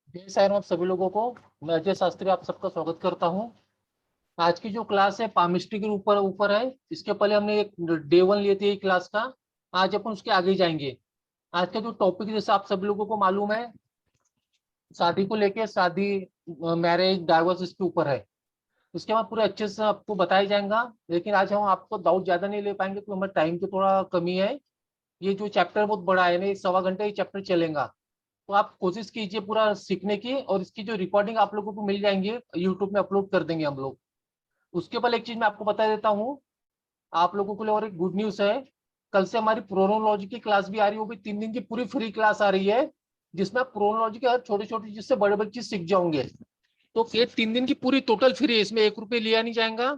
जय साईं राम सभी लोगों को। मैं अजय शास्त्री आप सबका स्वागत करता हूं। आज की जो क्लास है पामिस्ट्री के ऊपर ऊपर है। इसके पहले हमने एक डे वन लिए थे क्लास का। आज अपन उसके आगे जाएंगे। आज का जो टॉपिक जैसे आप सभी लोगों को मालूम है, शादी को लेके, शादी, मैरिज, डाइवोर्स, इसके ऊपर है। इसके बाद पूरे अच्छे से आपको बताया जाएगा। लेकिन आज हम आपको डाउट ज्यादा नहीं ले पाएंगे क्योंकि हमारे टाइम की थोड़ा कमी है। ये जो चैप्टर बहुत बड़ा है ना, ये 1.25 घंटे ये चैप्टर चलेगा। तो आप कोशिश कीजिए पूरा सीखने की, और इसकी जो रिकॉर्डिंग आप लोगों को मिल जाएंगी, यूट्यूब में अपलोड कर देंगे हम लोग। उसके बाद एक चीज मैं आपको बता देता हूँ आप लोगों के लिए, और एक गुड न्यूज है। कल से हमारी प्रोनोलॉजी की क्लास भी आ रही है, वो भी 3 दिन की पूरी फ्री क्लास आ रही है, जिसमें आप प्रोनोलॉजी के हर छोटे छोटे चीज से बड़े बड़े चीज सीख जाओगे। तो ये 3 दिन की पूरी टोटल फ्री है, इसमें 1 रुपये लिया नहीं जाएगा।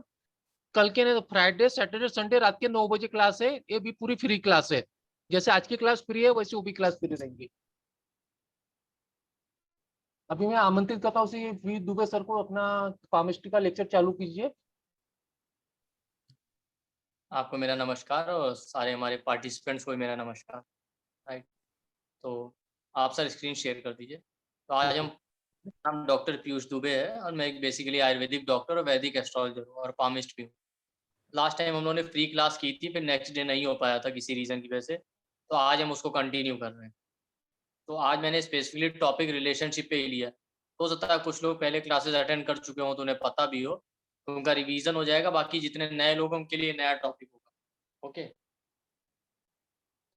कल के फ्राइडे सैटरडे संडे रात के 9 बजे क्लास है, ये भी पूरी फ्री क्लास है। जैसे आज की क्लास फ्री है वैसे वो भी क्लास फ्री रहेंगी। अभी मैं आमंत्रित करता हूँ वी दुबे सर को, अपना केमिस्ट्री का लेक्चर चालू कीजिए। आपको मेरा नमस्कार और सारे हमारे पार्टिसिपेंट्स को भी मेरा नमस्कार। राइट, तो आप सर स्क्रीन शेयर कर दीजिए। तो आज ठीक है। हम नाम डॉक्टर पीयूष दुबे है और मैं एक बेसिकली आयुर्वेदिक डॉक्टर और वैदिक एस्ट्रोलॉजर हूँ और पामिस्ट भी हूँ। लास्ट टाइम हम लोगों ने फ्री क्लास की थी, फिर नेक्स्ट डे नहीं हो पाया था किसी रीज़न की वजह से, तो आज हम उसको कंटिन्यू कर रहे हैं। तो आज मैंने स्पेसिफिकली टॉपिक रिलेशनशिप पे ही लिया है। हो सकता है कुछ लोग पहले क्लासेस अटेंड कर चुके हों तो उन्हें पता भी हो, तो उनका रिवीजन हो जाएगा। बाकी जितने नए लोग हैं उनके लिए नया टॉपिक होगा। ओके,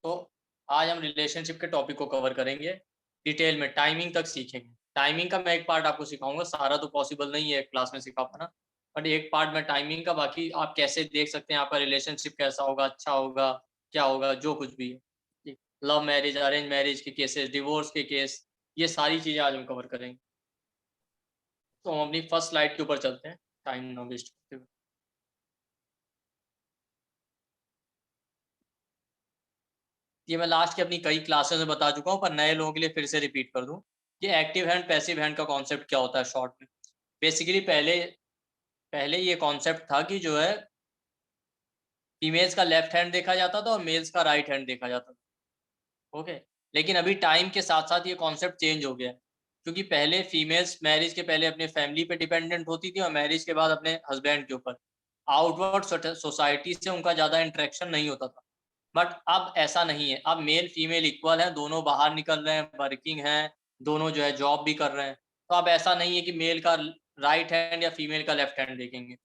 तो आज हम रिलेशनशिप के टॉपिक को कवर करेंगे डिटेल में, टाइमिंग तक सीखेंगे। टाइमिंग का मैं एक पार्ट आपको सिखाऊंगा, सारा तो पॉसिबल नहीं है क्लास में सिखा पाना, बट एक पार्ट मैं टाइमिंग का, बाकी आप कैसे देख सकते हैं आपका रिलेशनशिप कैसा होगा, अच्छा होगा, क्या होगा, जो कुछ भी है। लव मैरिज, अरेंज मैरिज के केसेस, डिवोर्स के केस, ये सारी चीज़ें आज हम कवर करेंगे। तो हम अपनी फर्स्ट स्लाइड के ऊपर चलते हैं, टाइम ना वेस्ट करते हुए। ये मैं लास्ट की अपनी कई क्लासेस में बता चुका हूँ, पर नए लोगों के लिए फिर से रिपीट कर दूँ। ये एक्टिव हैंड, पैसिव हैंड का कॉन्सेप्ट क्या होता है शॉर्ट में। बेसिकली पहले पहले ये कॉन्सेप्ट था कि जो है फीमेल्स का लेफ्ट हैंड देखा जाता था और मेल्स का राइट हैंड देखा जाता था। ओके, लेकिन अभी टाइम के साथ-साथ ये कॉन्सेप्ट चेंज हो गया है। क्योंकि पहले फीमेल्स मैरिज के पहले अपने फैमिली पे डिपेंडेंट होती थी और मैरिज के बाद अपने हस्बैंड के ऊपर। आउटवर्ड सोसाइटी से उनका ज़्यादा इंटरेक्शन नहीं होता था। बट अब ऐसा नहीं है, अब मेल फीमेल इक्वल हैं, दोनों बाहर निकल रहे हैं, वर्किंग हैं, दोनों जो है जॉब भी कर रहे हैं। तो अब ऐसा नहीं है कि मेल का राइट हैंड या फीमेल का लेफ्ट हैंड देखेंगे।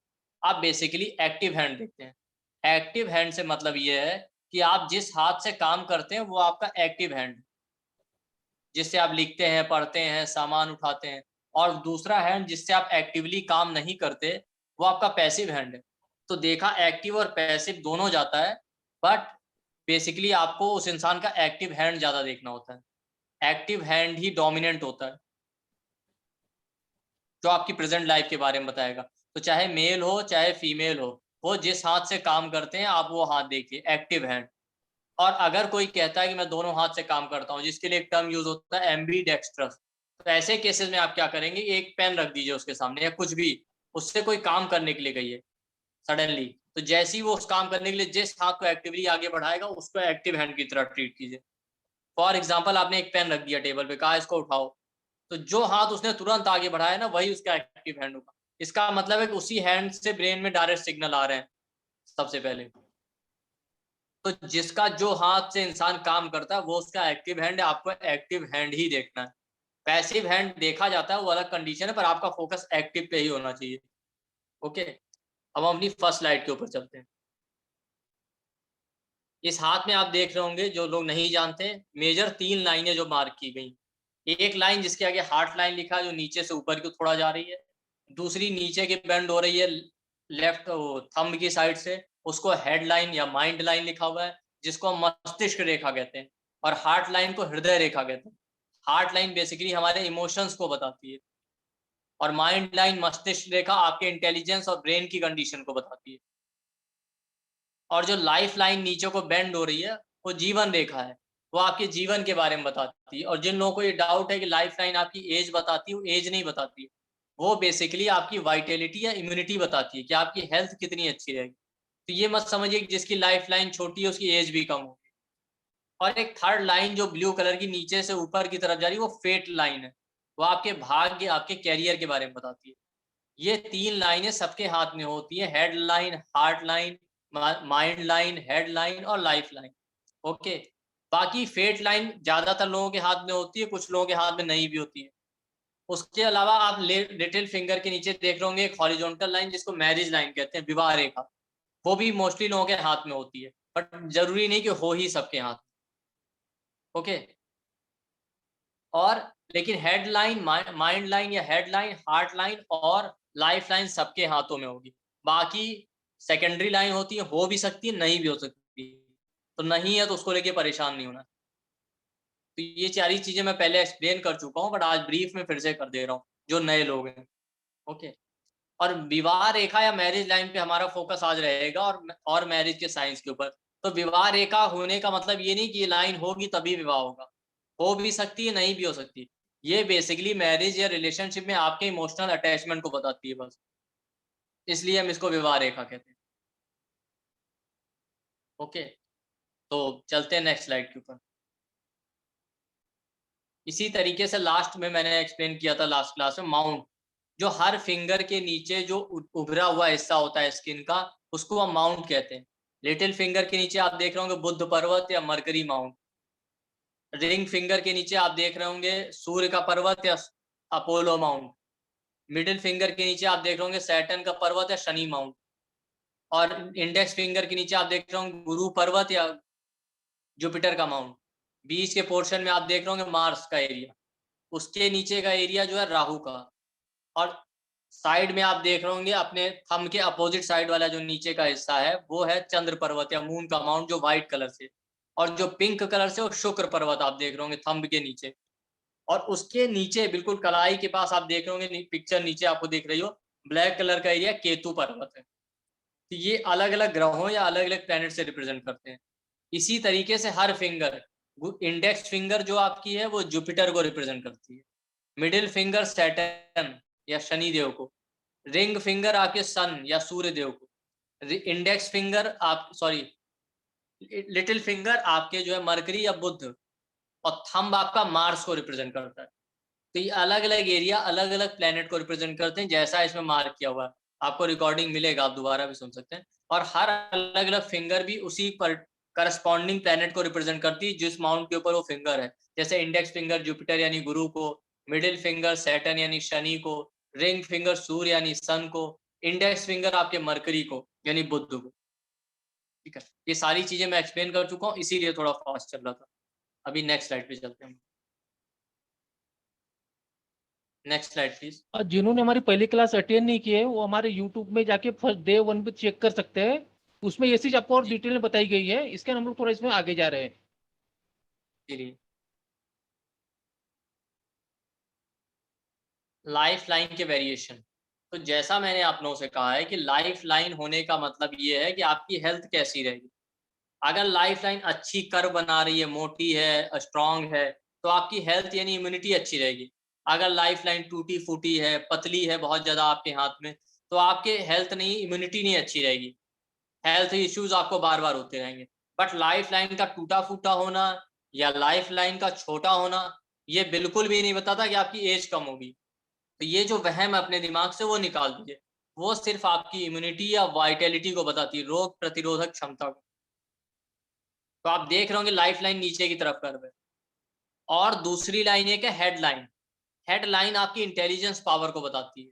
आप बेसिकली एक्टिव हैंड देखते हैं। एक्टिव हैंड से मतलब ये है कि आप जिस हाथ से काम करते हैं वो आपका एक्टिव हैंड है, जिससे आप लिखते हैं, पढ़ते हैं, सामान उठाते हैं। और दूसरा हैंड जिससे आप एक्टिवली काम नहीं करते, वो आपका पैसिव हैंड है। तो देखा एक्टिव और पैसिव दोनों जाता है, बट बेसिकली आपको उस इंसान का एक्टिव हैंड ज़्यादा देखना होता है। एक्टिव हैंड ही डोमिनेंट होता है, जो आपकी प्रेज़ेंट लाइफ़ के बारे में बताएगा। तो चाहे मेल हो, चाहे फीमेल हो, वो जिस हाथ से काम करते हैं, आप वो हाथ देखिए, एक्टिव हैंड। और अगर कोई कहता है कि मैं दोनों हाथ से काम करता हूँ, जिसके लिए एक टर्म यूज़ होता है एम्बीडेक्स्ट्रस, तो ऐसे केसेस में आप क्या करेंगे, एक पेन रख दीजिए उसके सामने या कुछ भी, उससे कोई काम करने के लिए कहिए सडनली, तो जैसे ही वो उस काम करने के लिए जिस हाथ को एक्टिवली आगे बढ़ाएगा, उसको एक्टिव हैंड की तरह ट्रीट कीजिए। फॉर एग्ज़ाम्पल आपने एक पेन रख दिया टेबल पे, कहा इसको उठाओ, तो जो हाथ उसने तुरंत आगे बढ़ाया ना, वही उसका एक्टिव हैंड होगा। इसका मतलब है कि उसी हैंड से ब्रेन में डायरेक्ट सिग्नल आ रहे हैं सबसे पहले। तो जिसका जो हाथ से इंसान काम करता है वो उसका एक्टिव हैंड है, आपको एक्टिव हैंड ही देखना है। पैसिव हैंड देखा जाता है, वो अलग कंडीशन है, पर आपका फोकस एक्टिव पे ही होना चाहिए। ओके, अब हम अपनी फर्स्ट स्लाइड के ऊपर चलते हैं। इस हाथ में आप देख रहे होंगे, जो लोग नहीं जानते, मेजर 3 लाइनें जो मार्क की गई। एक लाइन जिसके आगे हार्ट लाइन लिखा है, जो नीचे से ऊपर की थोड़ा जा रही है। दूसरी नीचे की बेंड हो रही है लेफ्ट थंब की साइड से, उसको हेड लाइन या माइंड लाइन लिखा हुआ है, जिसको हम मस्तिष्क रेखा कहते हैं। और हार्ट लाइन को हृदय रेखा कहते हैं। हार्ट लाइन बेसिकली हमारे इमोशंस को बताती है, और माइंड लाइन, मस्तिष्क रेखा, आपके इंटेलिजेंस और ब्रेन की कंडीशन को बताती है। और जो लाइफ लाइन नीचे को बेंड हो रही है, वो जीवन रेखा है, वो आपके जीवन के बारे में बताती है। और जिन लोगों को ये डाउट है कि लाइफ लाइन आपकी एज बताती है, वो एज नहीं बताती है, वो बेसिकली आपकी वाइटैलिटी या इम्यूनिटी बताती है कि आपकी हेल्थ कितनी अच्छी रहेगी। तो ये मत समझिए कि जिसकी लाइफ लाइन छोटी है उसकी एज भी कम होगी। और एक थर्ड लाइन जो ब्लू कलर की नीचे से ऊपर की तरफ जा रही है, वो फेट लाइन है, वो आपके भाग्य, आपके कैरियर के बारे में बताती है। ये 3 लाइनें सबके हाथ में होती है, head line, heart line, mind line, head line और लाइफ लाइन। ओके, बाकी फेट लाइन ज्यादातर लोगों के हाथ में होती है, कुछ लोगों के हाथ में नहीं भी होती है। उसके अलावा आप लिटिल फिंगर के नीचे देख रहे होंगे एक हॉरिजॉन्टल लाइन जिसको मैरिज लाइन कहते हैं, विवाह रेखा। वो भी मोस्टली लोगों के हाथ में होती है, बट जरूरी नहीं कि हो ही सबके हाथ। ओके, और लेकिन हेड लाइन, माइंड लाइन या हेड लाइन, हार्ट लाइन और लाइफ लाइन सबके हाथों में होगी। बाकी सेकेंडरी लाइन होती है, हो भी सकती है, नहीं भी हो सकती। तो नहीं है तो उसको लेके परेशान नहीं होना। तो ये सारी चीजें मैं पहले एक्सप्लेन कर चुका हूँ, बट आज ब्रीफ में फिर से कर दे रहा हूँ जो नए लोग हैं। ओके, और विवाह रेखा या मैरिज लाइन पे हमारा फोकस आज रहेगा, और मैरिज के साइंस के ऊपर। तो विवाह रेखा होने का मतलब ये नहीं कि ये लाइन होगी तभी विवाह होगा, हो भी सकती है, नहीं भी हो सकती। ये बेसिकली मैरिज या रिलेशनशिप में आपके इमोशनल अटैचमेंट को बताती है बस, इसलिए हम इसको विवाह रेखा कहते हैं। ओके, तो चलते हैं नेक्स्ट स्लाइड के ऊपर। इसी तरीके से लास्ट में मैंने एक्सप्लेन किया था लास्ट क्लास में, माउंट, जो हर फिंगर के नीचे जो उभरा हुआ हिस्सा होता है स्किन का, उसको हम माउंट कहते हैं। लिटिल फिंगर के नीचे आप देख रहे होंगे बुद्ध पर्वत या मरकरी माउंट। रिंग फिंगर के नीचे आप देख रहे होंगे सूर्य का पर्वत या अपोलो माउंट। मिडिल फिंगर के नीचे आप देख रहे होंगे सैटर्न का पर्वत या शनि माउंट। और इंडेक्स फिंगर के नीचे आप देख रहे होंगे गुरु पर्वत या जुपिटर का माउंट। बीच के पोर्शन में आप देख रहे होंगे मार्स का एरिया, उसके नीचे का एरिया जो है राहु का। और साइड में आप देख रहे होंगे अपने थंब के अपोजिट साइड वाला जो नीचे का हिस्सा है वो है चंद्र पर्वत या मून का माउंट जो व्हाइट कलर से, और जो पिंक कलर से वो शुक्र पर्वत आप देख रहे होंगे थंब के नीचे। और उसके नीचे बिल्कुल कलाई के पास आप देख रहे होंगे पिक्चर नीचे आपको दिख रही हो, ब्लैक कलर का एरिया केतु पर्वत है। तो ये अलग अलग ग्रहों या अलग अलग प्लैनेट से रिप्रेजेंट करते हैं। इसी तरीके से हर फिंगर, इंडेक्स फिंगर जो आपकी है वो जुपिटर को रिप्रेजेंट करती है, मिडिल फिंगर सैटर्न या शनि देव को, रिंग फिंगर आपके सन या सूर्य देव को, इंडेक्स फिंगर आप सॉरी लिटिल फिंगर आपके जो है मरकरी या बुध, और थंब आपका मार्स को रिप्रेजेंट करता है। तो ये अलग अलग एरिया अलग अलग प्लेनेट को रिप्रेजेंट करते हैं, जैसा इसमें मार्क किया हुआ है। आपको रिकॉर्डिंग मिलेगा, आप दोबारा भी सुन सकते हैं। और हर अलग अलग फिंगर भी उसी पर करस्पॉन्डिंग प्लेनेट को रिप्रेजेंट करती है जिस माउंट के ऊपर वो फिंगर है। जैसे इंडेक्स फिंगर जुपिटर यानी गुरु को, मिडिल फिंगर सैटर्न यानी शनि को, रिंग फिंगर सूर्य यानी सन को, इंडेक्स फिंगर आपके मरकरी को यानी बुध को। ठीक है, ये सारी चीजें मैं एक्सप्लेन कर चुका हूँ, इसीलिए थोड़ा फास्ट चल रहा था। अभी नेक्स्ट स्लाइड पे चलते हैं। Next slide please. और जिन्होंने हमारी पहली क्लास अटेंड नहीं की है वो हमारे यूट्यूब में जाके फर्स्ट डे 1 पे चेक कर सकते हैं। उसमें ये चीज आपको और जी डिटेल में बताई गई है, इसके हम लोग थोड़ा इसमें आगे जा रहे हैं। जी। लाइफ लाइन के वेरिएशन, तो जैसा मैंने आप लोगों से कहा है कि लाइफ लाइन होने का मतलब ये है कि आपकी हेल्थ कैसी रहेगी। अगर लाइफ लाइन अच्छी कर्व बना रही है, मोटी है, स्ट्रांग है, तो आपकी हेल्थ यानी इम्यूनिटी अच्छी रहेगी। अगर लाइफ लाइन टूटी फूटी है, पतली है बहुत ज्यादा आपके हाथ में, तो आपके हेल्थ नहीं, इम्यूनिटी नहीं अच्छी रहेगी, हेल्थ इश्यूज आपको बार बार होते रहेंगे। बट लाइफ लाइन का टूटा फूटा होना या लाइफ लाइन का छोटा होना ये बिल्कुल भी नहीं बताता कि आपकी एज कम होगी। तो ये जो वहम है अपने दिमाग से वो निकाल दीजिए, वो सिर्फ आपकी इम्यूनिटी या वाइटलिटी को बताती है, रोग प्रतिरोधक क्षमता को। तो आप देख रहे होंगे लाइफ लाइन नीचे की तरफ कर्व है। और दूसरी लाइन है क्या, हेड लाइन। हेड लाइन आपकी इंटेलिजेंस पावर को बताती है।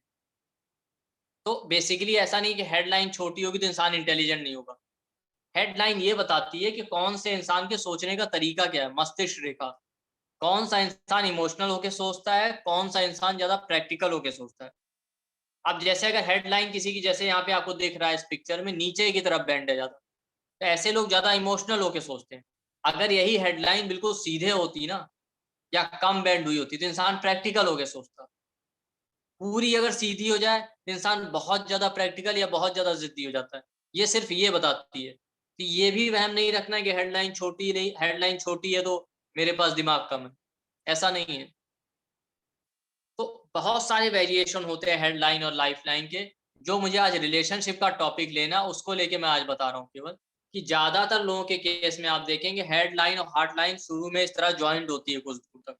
तो बेसिकली ऐसा नहीं कि हेड लाइन छोटी होगी तो इंसान इंटेलिजेंट नहीं होगा। हेड लाइन ये बताती है कि कौन से इंसान के सोचने का तरीका क्या है, मस्तिष्क रेखा, कौन सा इंसान इमोशनल होके सोचता है, कौन सा इंसान ज्यादा प्रैक्टिकल होके सोचता है। अब जैसे अगर हेडलाइन किसी की, जैसे यहाँ पे आपको दिख रहा है इस पिक्चर में, नीचे की तरफ बेंड है ज्यादा, तो ऐसे लोग ज्यादा इमोशनल होके सोचते हैं। अगर यही हेडलाइन बिल्कुल सीधे होती ना या कम बेंड हुई होती तो इंसान प्रैक्टिकल होके सोचता। पूरी अगर सीधी हो जाए तो इंसान बहुत ज्यादा प्रैक्टिकल या बहुत ज्यादा जिद्दी हो जाता है। ये सिर्फ ये बताती है कि ये भी वहम नहीं रखना कि हेडलाइन छोटी नहीं, हेडलाइन छोटी है तो मेरे पास दिमाग कम है, ऐसा नहीं है। तो बहुत सारे वेरिएशन होते हैं हेडलाइन और लाइफलाइन के। जो मुझे आज रिलेशनशिप का टॉपिक लेना उसको लेके मैं आज बता रहा हूँ केवल, कि ज्यादातर लोगों के केस में आप देखेंगे हेडलाइन और हार्ट लाइन शुरू में इस तरह ज्वाइंट होती है कुछ दूर तक।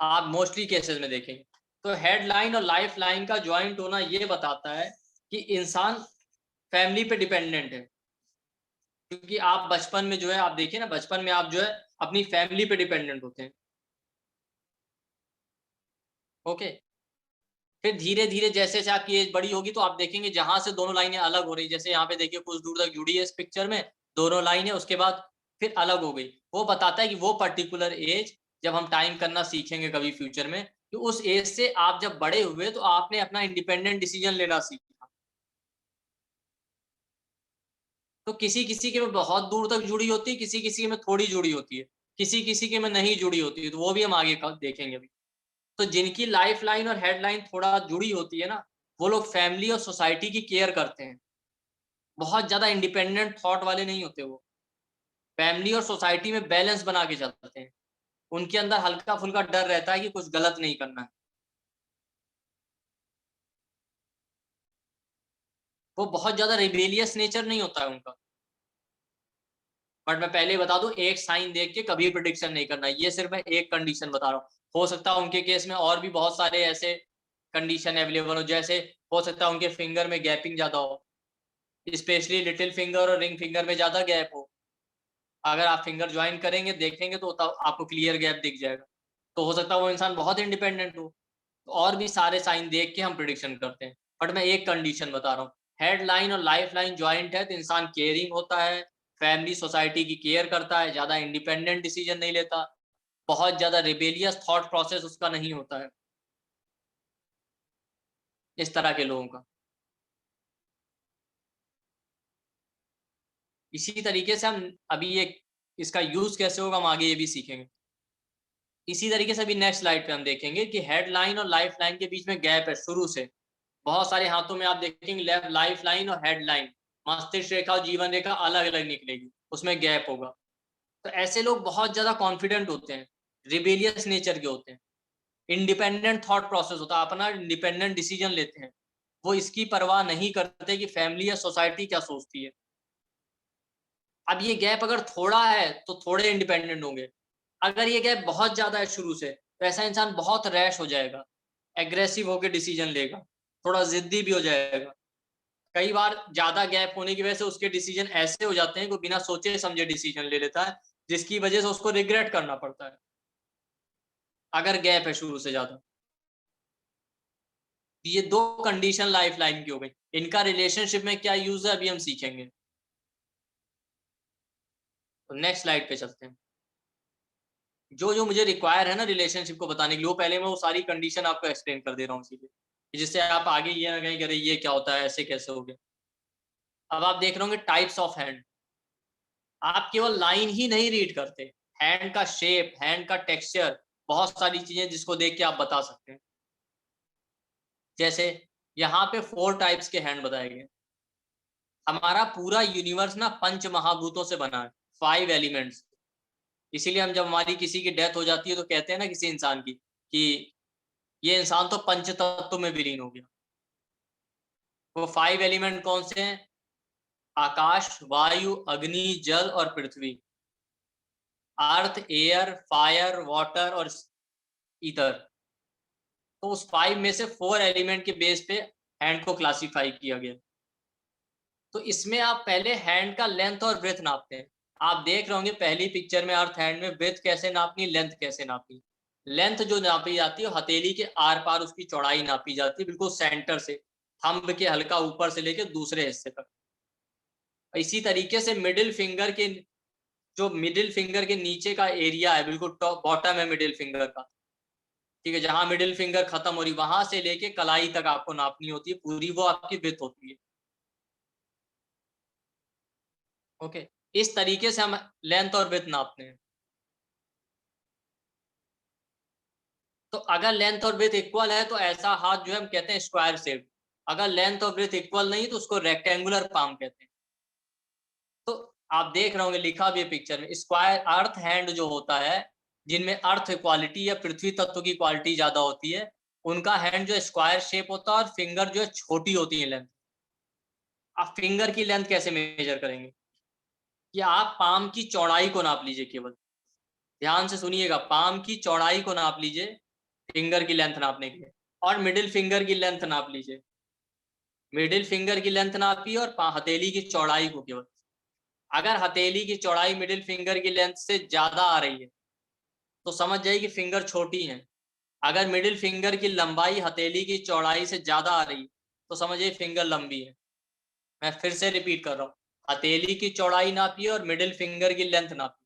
आप मोस्टली केसेस में देखेंगे। तो हेडलाइन और लाइफ लाइन का ज्वाइंट होना ये बताता है कि इंसान फैमिली पे डिपेंडेंट है, क्योंकि आप बचपन में जो है, आप देखिए ना, बचपन में आप जो है अपनी फैमिली पे डिपेंडेंट होते हैं। ओके, फिर धीरे धीरे जैसे जैसे आपकी एज बड़ी होगी तो आप देखेंगे जहां से दोनों लाइनें अलग हो रही, जैसे यहाँ पे देखिए कुछ दूर तक जुड़ी है इस पिक्चर में दोनों लाइनें, उसके बाद फिर अलग हो गई। वो बताता है कि वो पर्टिकुलर एज, जब हम टाइम करना सीखेंगे कभी फ्यूचर में, कि उस एज से आप जब बड़े हुए तो आपने अपना इंडिपेंडेंट डिसीजन लेना सीखा। तो किसी किसी के में बहुत दूर तक जुड़ी होती है, किसी किसी के में थोड़ी जुड़ी होती है, किसी किसी के में नहीं जुड़ी होती है, तो वो भी हम आगे देखेंगे अभी। तो जिनकी लाइफ लाइन और हेडलाइन थोड़ा जुड़ी होती है ना, वो लोग फैमिली और सोसाइटी की केयर करते हैं, बहुत ज्यादा इंडिपेंडेंट थॉट वाले नहीं होते वो, फैमिली और सोसाइटी में बैलेंस बना के चलते हैं। उनके अंदर हल्का फुल्का डर रहता है कि कुछ गलत नहीं करना है। वो बहुत ज्यादा रिबेलियस नेचर नहीं होता है उनका। बट मैं पहले बता दूं, एक साइन देख के कभी प्रिडिक्शन नहीं करना, ये सिर्फ मैं एक कंडीशन बता रहा हूँ। हो सकता है उनके केस में और भी बहुत सारे ऐसे कंडीशन अवेलेबल हो, जैसे हो सकता है उनके फिंगर में गैपिंग ज्यादा हो, स्पेशली लिटिल फिंगर और रिंग फिंगर में ज्यादा गैप हो। अगर आप फिंगर ज्वाइन करेंगे देखेंगे तो तब आपको क्लियर गैप दिख जाएगा। तो हो सकता है वो इंसान बहुत इंडिपेंडेंट हो। तो और भी सारे साइन देख के हम प्रिडिक्शन करते हैं, बट मैं एक कंडीशन बता रहा हूँ, हेडलाइन और लाइफ लाइन ज्वाइंट है तो इंसान केयरिंग होता है, फैमिली सोसाइटी की केयर करता है, ज्यादा इंडिपेंडेंट डिसीजन नहीं लेता, बहुत ज्यादा रिबेलियस थॉट प्रोसेस उसका नहीं होता है, इस तरह के लोगों का। इसी तरीके से हम अभी ये इसका यूज कैसे होगा हम आगे ये भी सीखेंगे। इसी तरीके से अभी नेक्स्ट स्लाइड पे हम देखेंगे कि हेडलाइन और लाइफ लाइन के बीच में गैप है शुरू से। बहुत सारे हाथों में आप देखेंगे लाइफ लाइन और हेडलाइन, मस्तिष्क रेखा और जीवन रेखा अलग अलग निकलेगी, उसमें गैप होगा। तो ऐसे लोग बहुत ज्यादा कॉन्फिडेंट होते हैं, रिबेलियस नेचर के होते हैं, इंडिपेंडेंट थॉट प्रोसेस होता है, अपना इंडिपेंडेंट डिसीजन लेते हैं, वो इसकी परवाह नहीं करते कि फैमिली या सोसाइटी क्या सोचती है। अब ये गैप अगर थोड़ा है तो थोड़े इंडिपेंडेंट होंगे, अगर ये गैप बहुत ज्यादा है शुरू से तो ऐसा इंसान बहुत रैश हो जाएगा, एग्रेसिव होकर डिसीजन लेगा, थोड़ा जिद्दी भी हो जाएगा। कई बार ज्यादा गैप होने की वजह से उसके डिसीजन ऐसे हो जाते हैं कि बिना सोचे समझे डिसीजन ले लेता है, जिसकी वजह से उसको रिग्रेट करना पड़ता है अगर गैप है शुरू से ज्यादा। ये दो कंडीशन लाइफ लाइन की हो गई, इनका रिलेशनशिप में क्या यूज है अभी हम सीखेंगे। तो नेक्स्ट स्लाइड पे चलते हैं। जो जो मुझे रिक्वायर है ना रिलेशनशिप को बताने के लिए, वो पहले मैं वो सारी कंडीशन आपको एक्सप्लेन कर दे रहा हूँ सीधे, जिससे आप आगे ये ना कहीं करें ये क्या होता है, ऐसे कैसे हो गया। अब आप देख रहे होंगे टाइप्स ऑफ हैंड, आप केवल लाइन ही नहीं रीड करते, हैंड का शेप, हैंड का टेक्सचर, बहुत सारी चीजें जिसको देख के आप बता सकते हैं। जैसे यहाँ पे 4 टाइप्स के हैंड बताए गए। हमारा पूरा यूनिवर्स ना पंच महाभूतों से बना है, 5 एलिमेंट्स। इसीलिए हम जब हमारी किसी की डेथ हो जाती है तो कहते हैं ना किसी इंसान की कि ये इंसान तो पंच तत्व में विलीन हो गया। वो 5 एलिमेंट कौन से हैं? आकाश, वायु, अग्नि, जल और पृथ्वी। अर्थ, एयर, फायर, वाटर और ईथर। तो उस 5 में से 4 एलिमेंट के बेस पे हैंड को क्लासिफाई किया गया। तो इसमें आप पहले हैंड का लेंथ और ब्रेथ नापते हैं। आप देख रहे होंगे पहली पिक्चर में अर्थ हैंड में ब्रेथ कैसे नापनी, लेंथ कैसे नापनी। लेंथ जो नापी जाती है हथेली के आर पार उसकी चौड़ाई नापी जाती है, बिल्कुल सेंटर से, थंब के हल्का ऊपर से लेके दूसरे हिस्से तक। इसी तरीके से मिडिल फिंगर के, जो मिडिल फिंगर के नीचे का एरिया है, बिल्कुल टॉप बॉटम है मिडिल फिंगर का, ठीक है, जहां मिडिल फिंगर खत्म हो रही वहां से लेके कलाई तक आपको नापनी होती है पूरी, वो आपकी विड्थ होती है। ओके, इस तरीके से हम लेंथ और विड्थ नापते हैं। तो अगर लेंथ और ब्रेथ इक्वल है तो ऐसा हाथ जो है हम कहते हैं स्क्वायर शेप। अगर लेंथ और ब्रेथ इक्वल नहीं तो उसको रेक्टेंगुलर पाम कहते हैं। तो आप देख रहे होंगे लिखा भी है पिक्चर में, स्क्वायर अर्थ हैंड जो होता है, जिनमें अर्थ क्वालिटी या पृथ्वी तत्व की क्वालिटी ज्यादा होती है, उनका हैंड जो है स्क्वायर शेप होता है और फिंगर जो है छोटी होती है लेंथ। आप फिंगर की लेंथ कैसे मेजर करेंगे कि आप पाम की चौड़ाई को नाप लीजिए केवल, ध्यान से सुनिएगा, पाम की चौड़ाई को नाप लीजिए। फिंगर की लेंथ नापने के लिए, और मिडिल फिंगर की लेंथ नाप लीजिए। मिडिल फिंगर की लेंथ नापिए और हथेली की चौड़ाई को केवल। अगर हथेली की चौड़ाई मिडिल फिंगर की लेंथ से ज्यादा आ रही है तो समझ जाइए कि फिंगर छोटी है। अगर मिडिल फिंगर की लंबाई हथेली की चौड़ाई से ज्यादा आ रही है तो समझिए फिंगर लंबी है। मैं फिर से रिपीट कर रहा हूँ, हथेली की चौड़ाई नापिए और मिडिल फिंगर की लेंथ नापिए।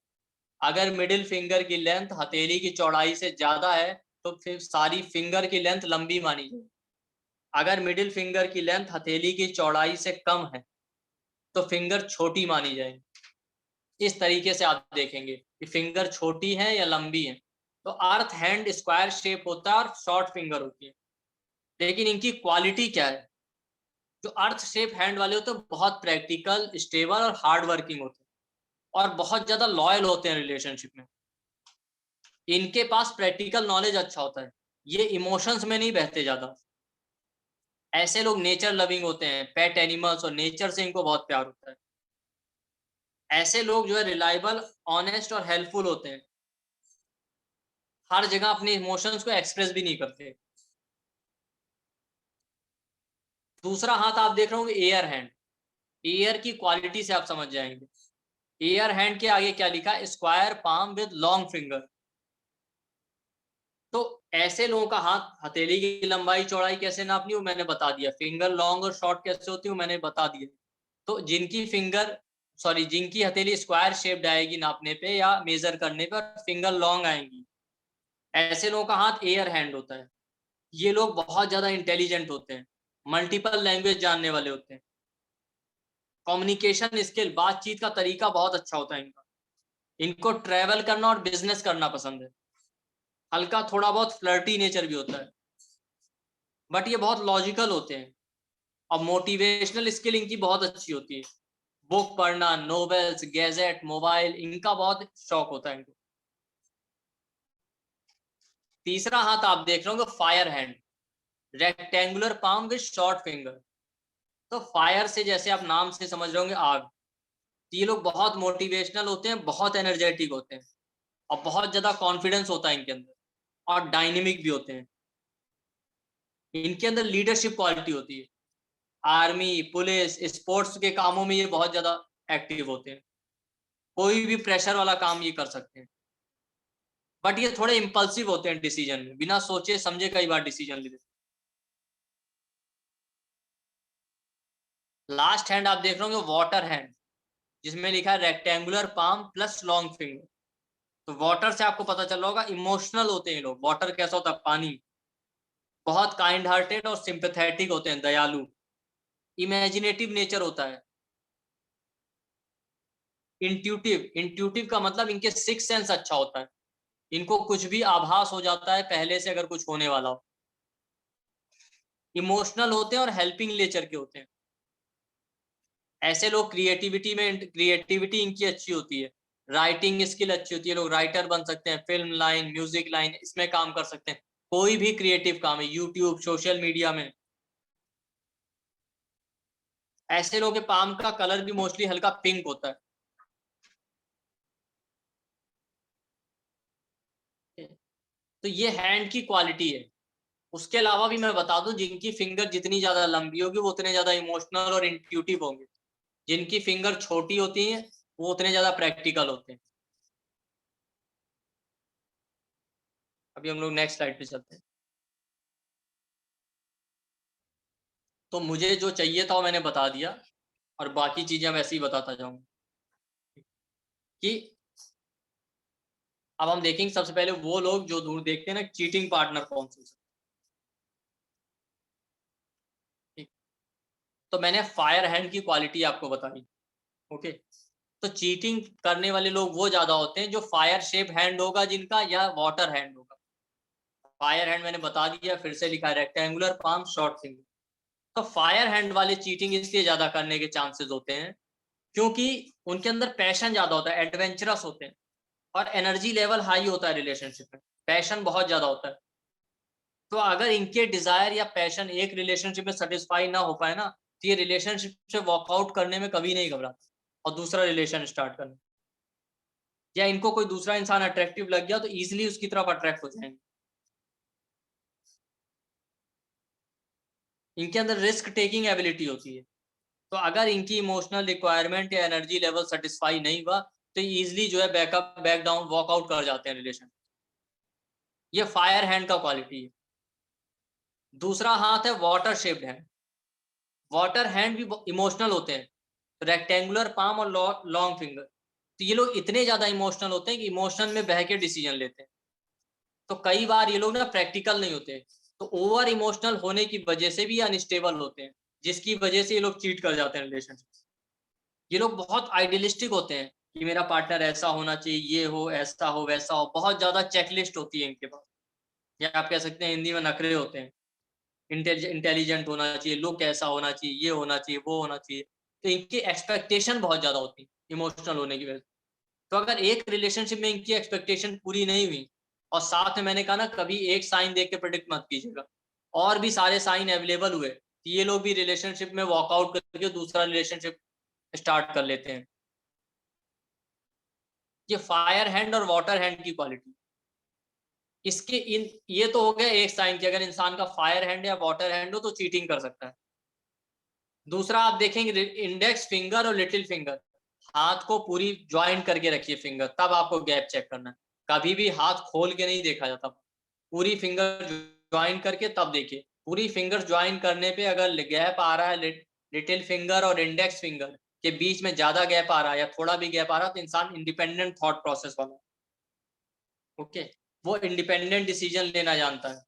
अगर मिडिल फिंगर की लेंथ हथेली की चौड़ाई से ज्यादा है तो फिर सारी फिंगर की लेंथ लंबी मानी जाएगी। अगर मिडिल फिंगर की लेंथ हथेली की चौड़ाई से कम है तो फिंगर छोटी मानी जाएगी। इस तरीके से आप देखेंगे कि फिंगर छोटी है या लंबी है। तो अर्थ हैंड स्क्वायर शेप होता है और शॉर्ट फिंगर होती है, लेकिन इनकी क्वालिटी क्या है? जो अर्थ शेप हैंड वाले होते हैं बहुत प्रैक्टिकल, स्टेबल और हार्ड वर्किंग होते हैं और बहुत ज्यादा लॉयल होते हैं रिलेशनशिप में। इनके पास प्रैक्टिकल नॉलेज अच्छा होता है, ये इमोशंस में नहीं बहते ज्यादा। ऐसे लोग नेचर लविंग होते हैं, पेट एनिमल्स और नेचर से इनको बहुत प्यार होता है। ऐसे लोग जो है रिलायबल, ऑनेस्ट और हेल्पफुल होते हैं। हर जगह अपने इमोशंस को एक्सप्रेस भी नहीं करते। दूसरा हाथ आप देख रहे होंगे एयर हैंड। एयर की क्वालिटी से आप समझ जाएंगे। एयर हैंड के आगे क्या लिखा है? Square palm with long finger. तो ऐसे लोगों का हाथ, हथेली की लंबाई चौड़ाई कैसे नापनी हो मैंने बता दिया, फिंगर लॉन्ग और शॉर्ट कैसे होती हो मैंने बता दिया। तो जिनकी हथेली स्क्वायर शेप्ड आएगी नापने पे या मेजर करने पे और फिंगर लॉन्ग आएंगी, ऐसे लोगों का हाथ एयर हैंड होता है। ये लोग बहुत ज्यादा इंटेलिजेंट होते हैं, मल्टीपल लैंग्वेज जानने वाले होते हैं, कम्युनिकेशन स्किल, बातचीत का तरीका बहुत अच्छा होता है इनका। इनको ट्रैवल करना और बिजनेस करना पसंद है। हल्का थोड़ा बहुत फ्लर्टी नेचर भी होता है, बट ये बहुत लॉजिकल होते हैं। और मोटिवेशनल स्किल इनकी बहुत अच्छी होती है। बुक पढ़ना, नोवेल्स, गैजेट, मोबाइल, इनका बहुत शौक होता है इनको। तीसरा हाथ आप देख रहे होंगे fire hand, rectangular palm with short finger. तो फायर से जैसे आप नाम से समझ रहे होंगे आग। तो ये लोग बहुत मोटिवेशनल होते हैं, बहुत एनर्जेटिक होते हैं और बहुत ज्यादा कॉन्फिडेंस होता है इनके अंदर, और डायनेमिक भी होते हैं। इनके अंदर लीडरशिप क्वालिटी होती है। आर्मी, पुलिस, स्पोर्ट्स के कामों में ये बहुत ज्यादा एक्टिव होते हैं। कोई भी प्रेशर वाला काम ये कर सकते हैं। बट ये थोड़े इंपल्सिव होते हैं डिसीजन में, बिना सोचे समझे कई बार डिसीजन ले लेते हैं। लास्ट हैंड आप देख रहे होंगे वाटर हैंड, जिसमें लिखा है rectangular palm plus long finger. तो वाटर से आपको पता चल रहा होगा इमोशनल होते हैं लोग। वाटर कैसा होता है? पानी। बहुत काइंड हार्टेड और सिंपैथेटिक होते हैं, दयालु। इमेजिनेटिव नेचर होता है। इंट्यूटिव का मतलब इनके सिक्स सेंस अच्छा होता है। इनको कुछ भी आभास हो जाता है पहले से अगर कुछ होने वाला हो। इमोशनल होते हैं और हेल्पिंग नेचर के होते हैं। ऐसे लोग क्रिएटिविटी इनकी अच्छी होती है। राइटिंग स्किल अच्छी होती है, लोग राइटर बन सकते हैं, फिल्म लाइन, म्यूजिक लाइन, इसमें काम कर सकते हैं। कोई भी क्रिएटिव काम है, यूट्यूब, सोशल मीडिया में। ऐसे लोगों के पाम का कलर भी मोस्टली हल्का पिंक होता है। तो ये हैंड की क्वालिटी है। उसके अलावा भी मैं बता दूं, जिनकी फिंगर जितनी ज्यादा लंबी होगी वो उतने ज्यादा इमोशनल और इंट्यूटिव होंगे। जिनकी फिंगर छोटी होती है वो उतने ज्यादा प्रैक्टिकल होते हैं। अभी हम लोग नेक्स्ट स्लाइड पे चलते हैं। तो मुझे जो चाहिए था वो मैंने बता दिया, और बाकी चीजें वैसे ही बताता जाऊंगा। कि अब हम देखेंगे सबसे पहले वो लोग जो दूर देखते हैं ना, चीटिंग पार्टनर कौन से। ठीक। तो मैंने फायर हैंड की क्वालिटी आपको बताई। ओके। तो चीटिंग करने वाले लोग वो ज्यादा होते हैं जो फायर शेप हैंड होगा जिनका, या वाटर हैंड होगा। फायर हैंड मैंने बता दिया, फिर से लिखा है रेक्टेंगुलर पाम शॉर्ट फिंगर। तो फायर हैंड वाले चीटिंग इसलिए ज्यादा करने के चांसेस होते हैं क्योंकि उनके अंदर पैशन ज्यादा होता है, एडवेंचरस होते हैं, और एनर्जी लेवल हाई होता है रिलेशनशिप में, पैशन बहुत ज्यादा होता है। तो अगर इनके डिजायर या पैशन एक रिलेशनशिप में सेटिस्फाई ना हो पाए ना, तो ये रिलेशनशिप से वॉकआउट करने में कभी नहीं घबराते और दूसरा रिलेशन स्टार्ट करने। या इनको कोई दूसरा इंसान अट्रैक्टिव लग गया तो इजिली उसकी तरफ अट्रैक्ट हो जाएंगे। इनके अंदर रिस्क टेकिंग एबिलिटी होती है। तो अगर इनकी इमोशनल रिक्वायरमेंट या एनर्जी लेवल सेटिस्फाई नहीं हुआ तो इजीली जो है बैक डाउन वॉकआउट कर जाते हैं रिलेशन। ये फायर हैंड का क्वालिटी है। दूसरा हाथ है water shaped hand. Water hand भी इमोशनल होते हैं, रेक्टेंगुलर पाम और लॉन्ग फिंगर। तो ये लोग इतने ज्यादा इमोशनल होते हैं कि इमोशन में बह के डिसीजन लेते हैं। तो कई बार ये लोग ना प्रैक्टिकल नहीं होते, तो ओवर इमोशनल होने की वजह से भी अनस्टेबल होते हैं, जिसकी वजह से ये लोग चीट कर जाते हैं रिलेशनशिप। ये लोग बहुत आइडियलिस्टिक होते हैं कि मेरा पार्टनर ऐसा होना चाहिए, ये हो, ऐसा हो, वैसा हो। बहुत ज्यादा चेकलिस्ट होती है इनके पास, या आप कह सकते हैं हिंदी में नखरे होते हैं। इंटेलिजेंट होना चाहिए, लुक ऐसा होना चाहिए, ये होना चाहिए, वो होना चाहिए। तो इनकी एक्सपेक्टेशन बहुत ज्यादा होती है इमोशनल होने की वजह से। तो अगर एक रिलेशनशिप में इनकी एक्सपेक्टेशन पूरी नहीं हुई, और साथ में मैंने कहा ना कभी एक साइन देख के प्रेडिक्ट मत कीजिएगा, और भी सारे साइन अवेलेबल हुए तो ये लोग भी रिलेशनशिप में वॉकआउट करके दूसरा रिलेशनशिप स्टार्ट कर लेते हैं। ये फायर हैंड और वाटर हैंड की क्वालिटी, इसके इन ये तो हो गया एक साइन कि अगर इंसान का फायर हैंड या वाटर हैंड हो तो चीटिंग कर सकता है। दूसरा आप देखेंगे इंडेक्स फिंगर और लिटिल फिंगर। हाथ को पूरी ज्वाइन करके रखिए फिंगर, तब आपको गैप चेक करना है। कभी भी हाथ खोल के नहीं देखा जाता, पूरी फिंगर ज्वाइन करके तब देखिए। पूरी फिंगर ज्वाइन करने पे अगर गैप आ रहा है लिटिल फिंगर और इंडेक्स फिंगर के बीच में ज्यादा गैप आ रहा है या थोड़ा भी गैप आ रहा है तो इंसान इंडिपेंडेंट थॉट प्रोसेस वाला, ओके, वो इंडिपेंडेंट डिसीजन लेना जानता है।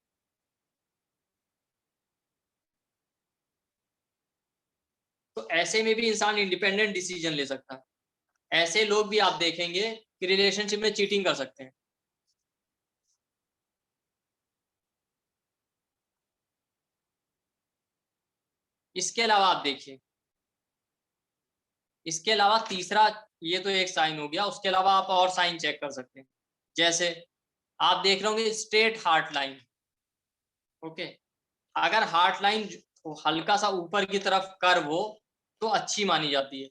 तो ऐसे में भी इंसान इंडिपेंडेंट डिसीजन ले सकता है। ऐसे लोग भी आप देखेंगे कि रिलेशनशिप में चीटिंग कर सकते हैं। इसके अलावा आप देखिए, इसके अलावा तीसरा, ये तो एक साइन हो गया, उसके अलावा आप और साइन चेक कर सकते हैं। जैसे आप देख रहे होंगे स्ट्रेट हार्ट लाइन, ओके, अगर हार्ट लाइन हल्का सा ऊपर की तरफ कर्व हो तो अच्छी मानी जाती है,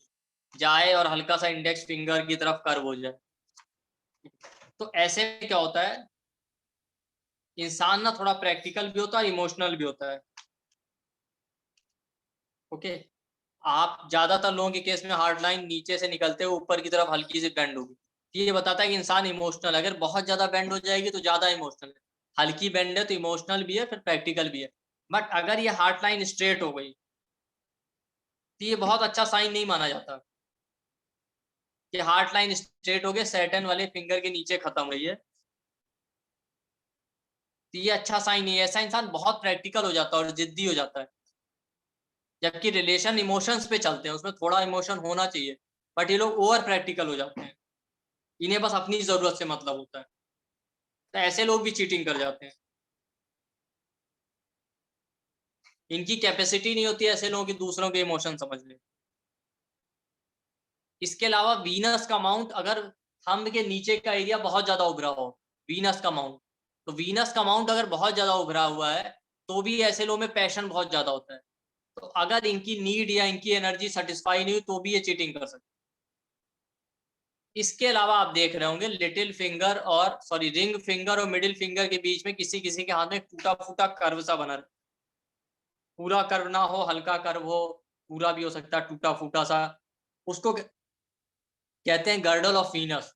जाए और हल्का सा इंडेक्स फिंगर की तरफ कर्व हो जाए। तो ऐसे क्या होता है, इंसान ना थोड़ा प्रैक्टिकल भी होता है, इमोशनल भी होता है, ओके। आप ज्यादातर लोगों के केस में हार्ड लाइन नीचे से निकलते हुए ऊपर की तरफ हल्की सी बेंड होगी, ये बताता है कि इंसान इमोशनल है। अगर बहुत ज्यादा बेंड हो जाएगी तो ज्यादा इमोशनल है, हल्की बेंड है तो इमोशनल भी है, फिर प्रैक्टिकल भी है। बट अगर ये हार्ड लाइन स्ट्रेट हो गई तो ये बहुत अच्छा साइन नहीं माना जाता कि हार्ड लाइन स्ट्रेट हो गया, सैटर्न वाले फिंगर के नीचे खत्म हुई है, तो ये अच्छा साइन नहीं है। ऐसा इंसान बहुत प्रैक्टिकल हो जाता है और जिद्दी हो जाता है, जबकि रिलेशन इमोशंस पे चलते हैं, उसमें थोड़ा इमोशन होना चाहिए, बट ये लोग ओवर प्रैक्टिकल हो जाते हैं, इन्हें बस अपनी जरूरत से मतलब होता है। तो ऐसे लोग भी चीटिंग कर जाते हैं, इनकी कैपेसिटी नहीं होती ऐसे लोगों की दूसरों के इमोशन समझ ले। इसके अलावा वीनस का माउंट, अगर थंब के नीचे का एरिया बहुत ज्यादा उभरा हो, वीनस का माउंट, तो वीनस का माउंट अगर बहुत ज्यादा उभरा हुआ है तो भी ऐसे लोगों में पैशन बहुत ज्यादा होता है। तो अगर इनकी नीड या इनकी एनर्जी सेटिस्फाई नहीं हुई तो भी ये चीटिंग कर सकते हैं। इसके अलावा आप देख रहे होंगे लिटिल फिंगर और सॉरी रिंग फिंगर और मिडिल फिंगर के बीच में किसी किसी के हाथ में टूटा फूटा कर्व सा बना रहा, पूरा कर्व ना हो, हल्का कर्व हो, पूरा भी हो सकता है टूटा फूटा सा, उसको कहते हैं गर्डल ऑफ वीनस।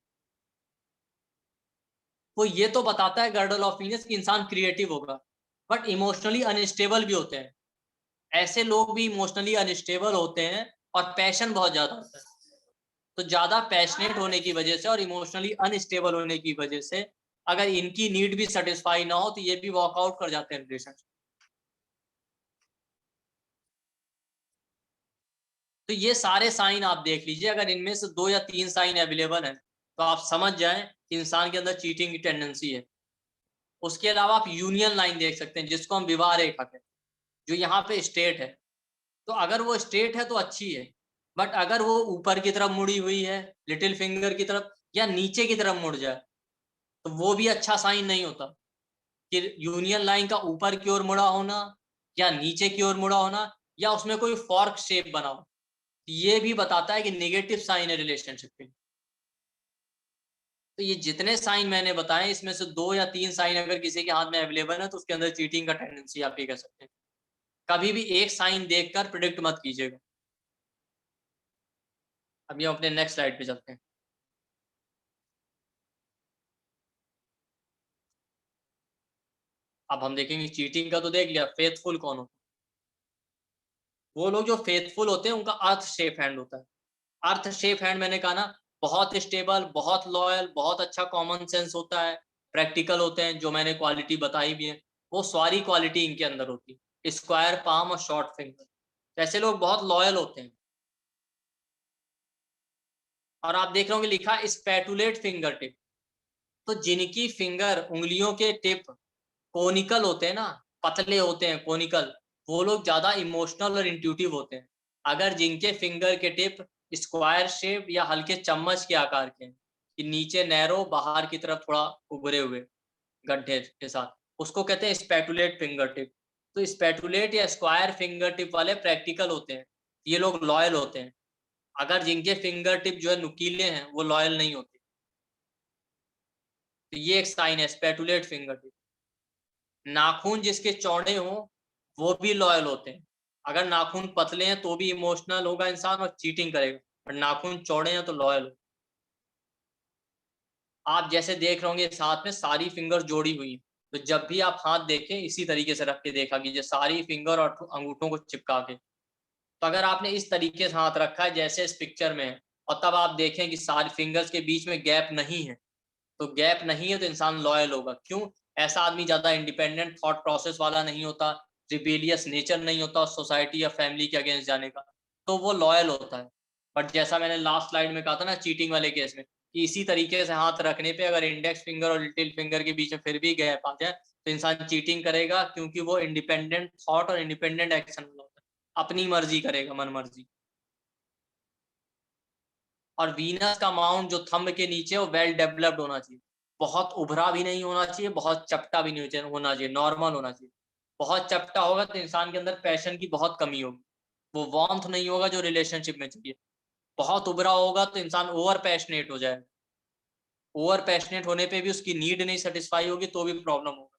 तो ये तो बताता है गर्डल ऑफ वीनस कि इंसान क्रिएटिव होगा, बट इमोशनली अनस्टेबल भी होते हैं। ऐसे लोग भी इमोशनली अनस्टेबल होते हैं और पैशन बहुत ज्यादा होता है। तो ज्यादा पैशनेट होने की वजह से और इमोशनली अनस्टेबल होने की वजह से अगर इनकी नीड भी सेटिस्फाई ना हो तो ये भी वॉकआउट कर जाते हैं रिलेशनशिप। तो ये सारे साइन आप देख लीजिए, अगर इनमें से 2 या 3 साइन अवेलेबल हैं तो आप समझ जाएं कि इंसान के अंदर चीटिंग की टेंडेंसी है। उसके अलावा आप यूनियन लाइन देख सकते हैं, जिसको हम विवाह रेखा कहते हैं, जो यहाँ पे स्ट्रेट है। तो अगर वो स्ट्रेट है तो अच्छी है, बट अगर वो ऊपर की तरफ मुड़ी हुई है लिटिल फिंगर की तरफ या नीचे की तरफ मुड़ जाए तो वो भी अच्छा साइन नहीं होता। कि यूनियन लाइन का ऊपर की ओर मुड़ा होना या नीचे की ओर मुड़ा होना या उसमें कोई फॉर्क शेप बना हो, ये भी बताता है कि नेगेटिव साइन है रिलेशनशिप के। तो ये जितने साइन मैंने बताए इसमें से 2 या 3 साइन अगर किसी के हाथ में अवेलेबल है तो उसके अंदर चीटिंग का टेंडेंसी आप ये कह सकते हैं। कभी भी एक साइन देखकर प्रिडिक्ट मत कीजिएगा। अभी हम अपने नेक्स्ट स्लाइड पे चलते हैं। अब हम देखेंगे चीटिंग का तो देख लिया, फेथफुल कौन होता है? वो लोग जो फेथफुल होते हैं उनका अर्थ शेप हैंड होता है। अर्थ शेप हैंड मैंने कहा ना, बहुत स्टेबल, बहुत लॉयल, बहुत अच्छा कॉमन सेंस होता है, प्रैक्टिकल होते हैं, जो मैंने क्वालिटी बताई भी है, वो सारी क्वालिटी इनके अंदर होती है। स्क्वायर पाम और शॉर्ट फिंगर, ऐसे लोग बहुत लॉयल होते हैं। और आप देख रहे होंगे लिखा स्पैटुलेट फिंगर टिप, तो जिनकी फिंगर उंगलियों के टिप कोनिकल होते हैं ना, पतले होते हैं कोनिकल, वो लोग ज्यादा इमोशनल और इंट्यूटिव होते हैं। अगर जिनके फिंगर के टिप स्क्वायर शेप या हल्के चम्मच के आकार के हैं, कि नीचे नैरो बाहर की तरफ थोड़ा उभरे हुए गड्ढे के साथ, उसको कहते हैं स्पैटुलेट फिंगर टिप। तो स्पैटुलेट या स्क्वायर फिंगर टिप वाले प्रैक्टिकल होते हैं, ये लोग लॉयल होते हैं। अगर जिनके फिंगर टिप जो है नुकीले हैं, वो लॉयल नहीं होते। तो ये एक साइन है स्पैटुलेट फिंगर टिप। नाखून जिसके चौड़े हों, वो भी लॉयल होते हैं। अगर नाखून पतले हैं तो भी इमोशनल होगा इंसान और चीटिंग करेगा, और नाखून चौड़े हैं तो लॉयल। आप जैसे देख रहे होंगे साथ में सारी फिंगर जोड़ी हुई है, तो जब भी आप हाथ देखें इसी तरीके से रख के देखा कीजिए, सारी फिंगर और अंगूठों को चिपका के। तो अगर आपने इस तरीके से हाथ रखा है जैसे इस पिक्चर में है, और तब आप देखें कि सारी फिंगर्स के बीच में गैप नहीं है, तो गैप नहीं है तो इंसान लॉयल होगा। क्यों? ऐसा आदमी ज्यादा इंडिपेंडेंट थॉट प्रोसेस वाला नहीं होता, रिबेलियस नेचर नहीं होता सोसाइटी या फैमिली के अगेंस्ट जाने का, तो वो लॉयल होता है। बट जैसा मैंने लास्ट स्लाइड में कहा था ना चीटिंग वाले केस में, कि इसी तरीके से हाथ रखने पे अगर इंडेक्स फिंगर और लिटिल फिंगर के बीच में फिर भी गैप आ जाए, तो इंसान चीटिंग करेगा, क्योंकि वो इंडिपेंडेंट थॉट और इंडिपेंडेंट एक्शन होता है, अपनी मर्जी करेगा, मन मर्जी। और वीनस का माउंट जो थंब के नीचे वो वेल डेवलप्ड होना चाहिए, बहुत उभरा भी नहीं होना चाहिए, बहुत चपटा भी नहीं होना चाहिए, नॉर्मल होना चाहिए। बहुत चपटा होगा तो इंसान के अंदर पैशन की बहुत कमी होगी, वो वार्मथ नहीं होगा जो रिलेशनशिप में चाहिए। बहुत उभरा होगा तो इंसान ओवर पैशनेट हो जाएगा, ओवर पैशनेट होने पे भी उसकी नीड नहीं सेटिस्फाई होगी तो भी प्रॉब्लम होगा।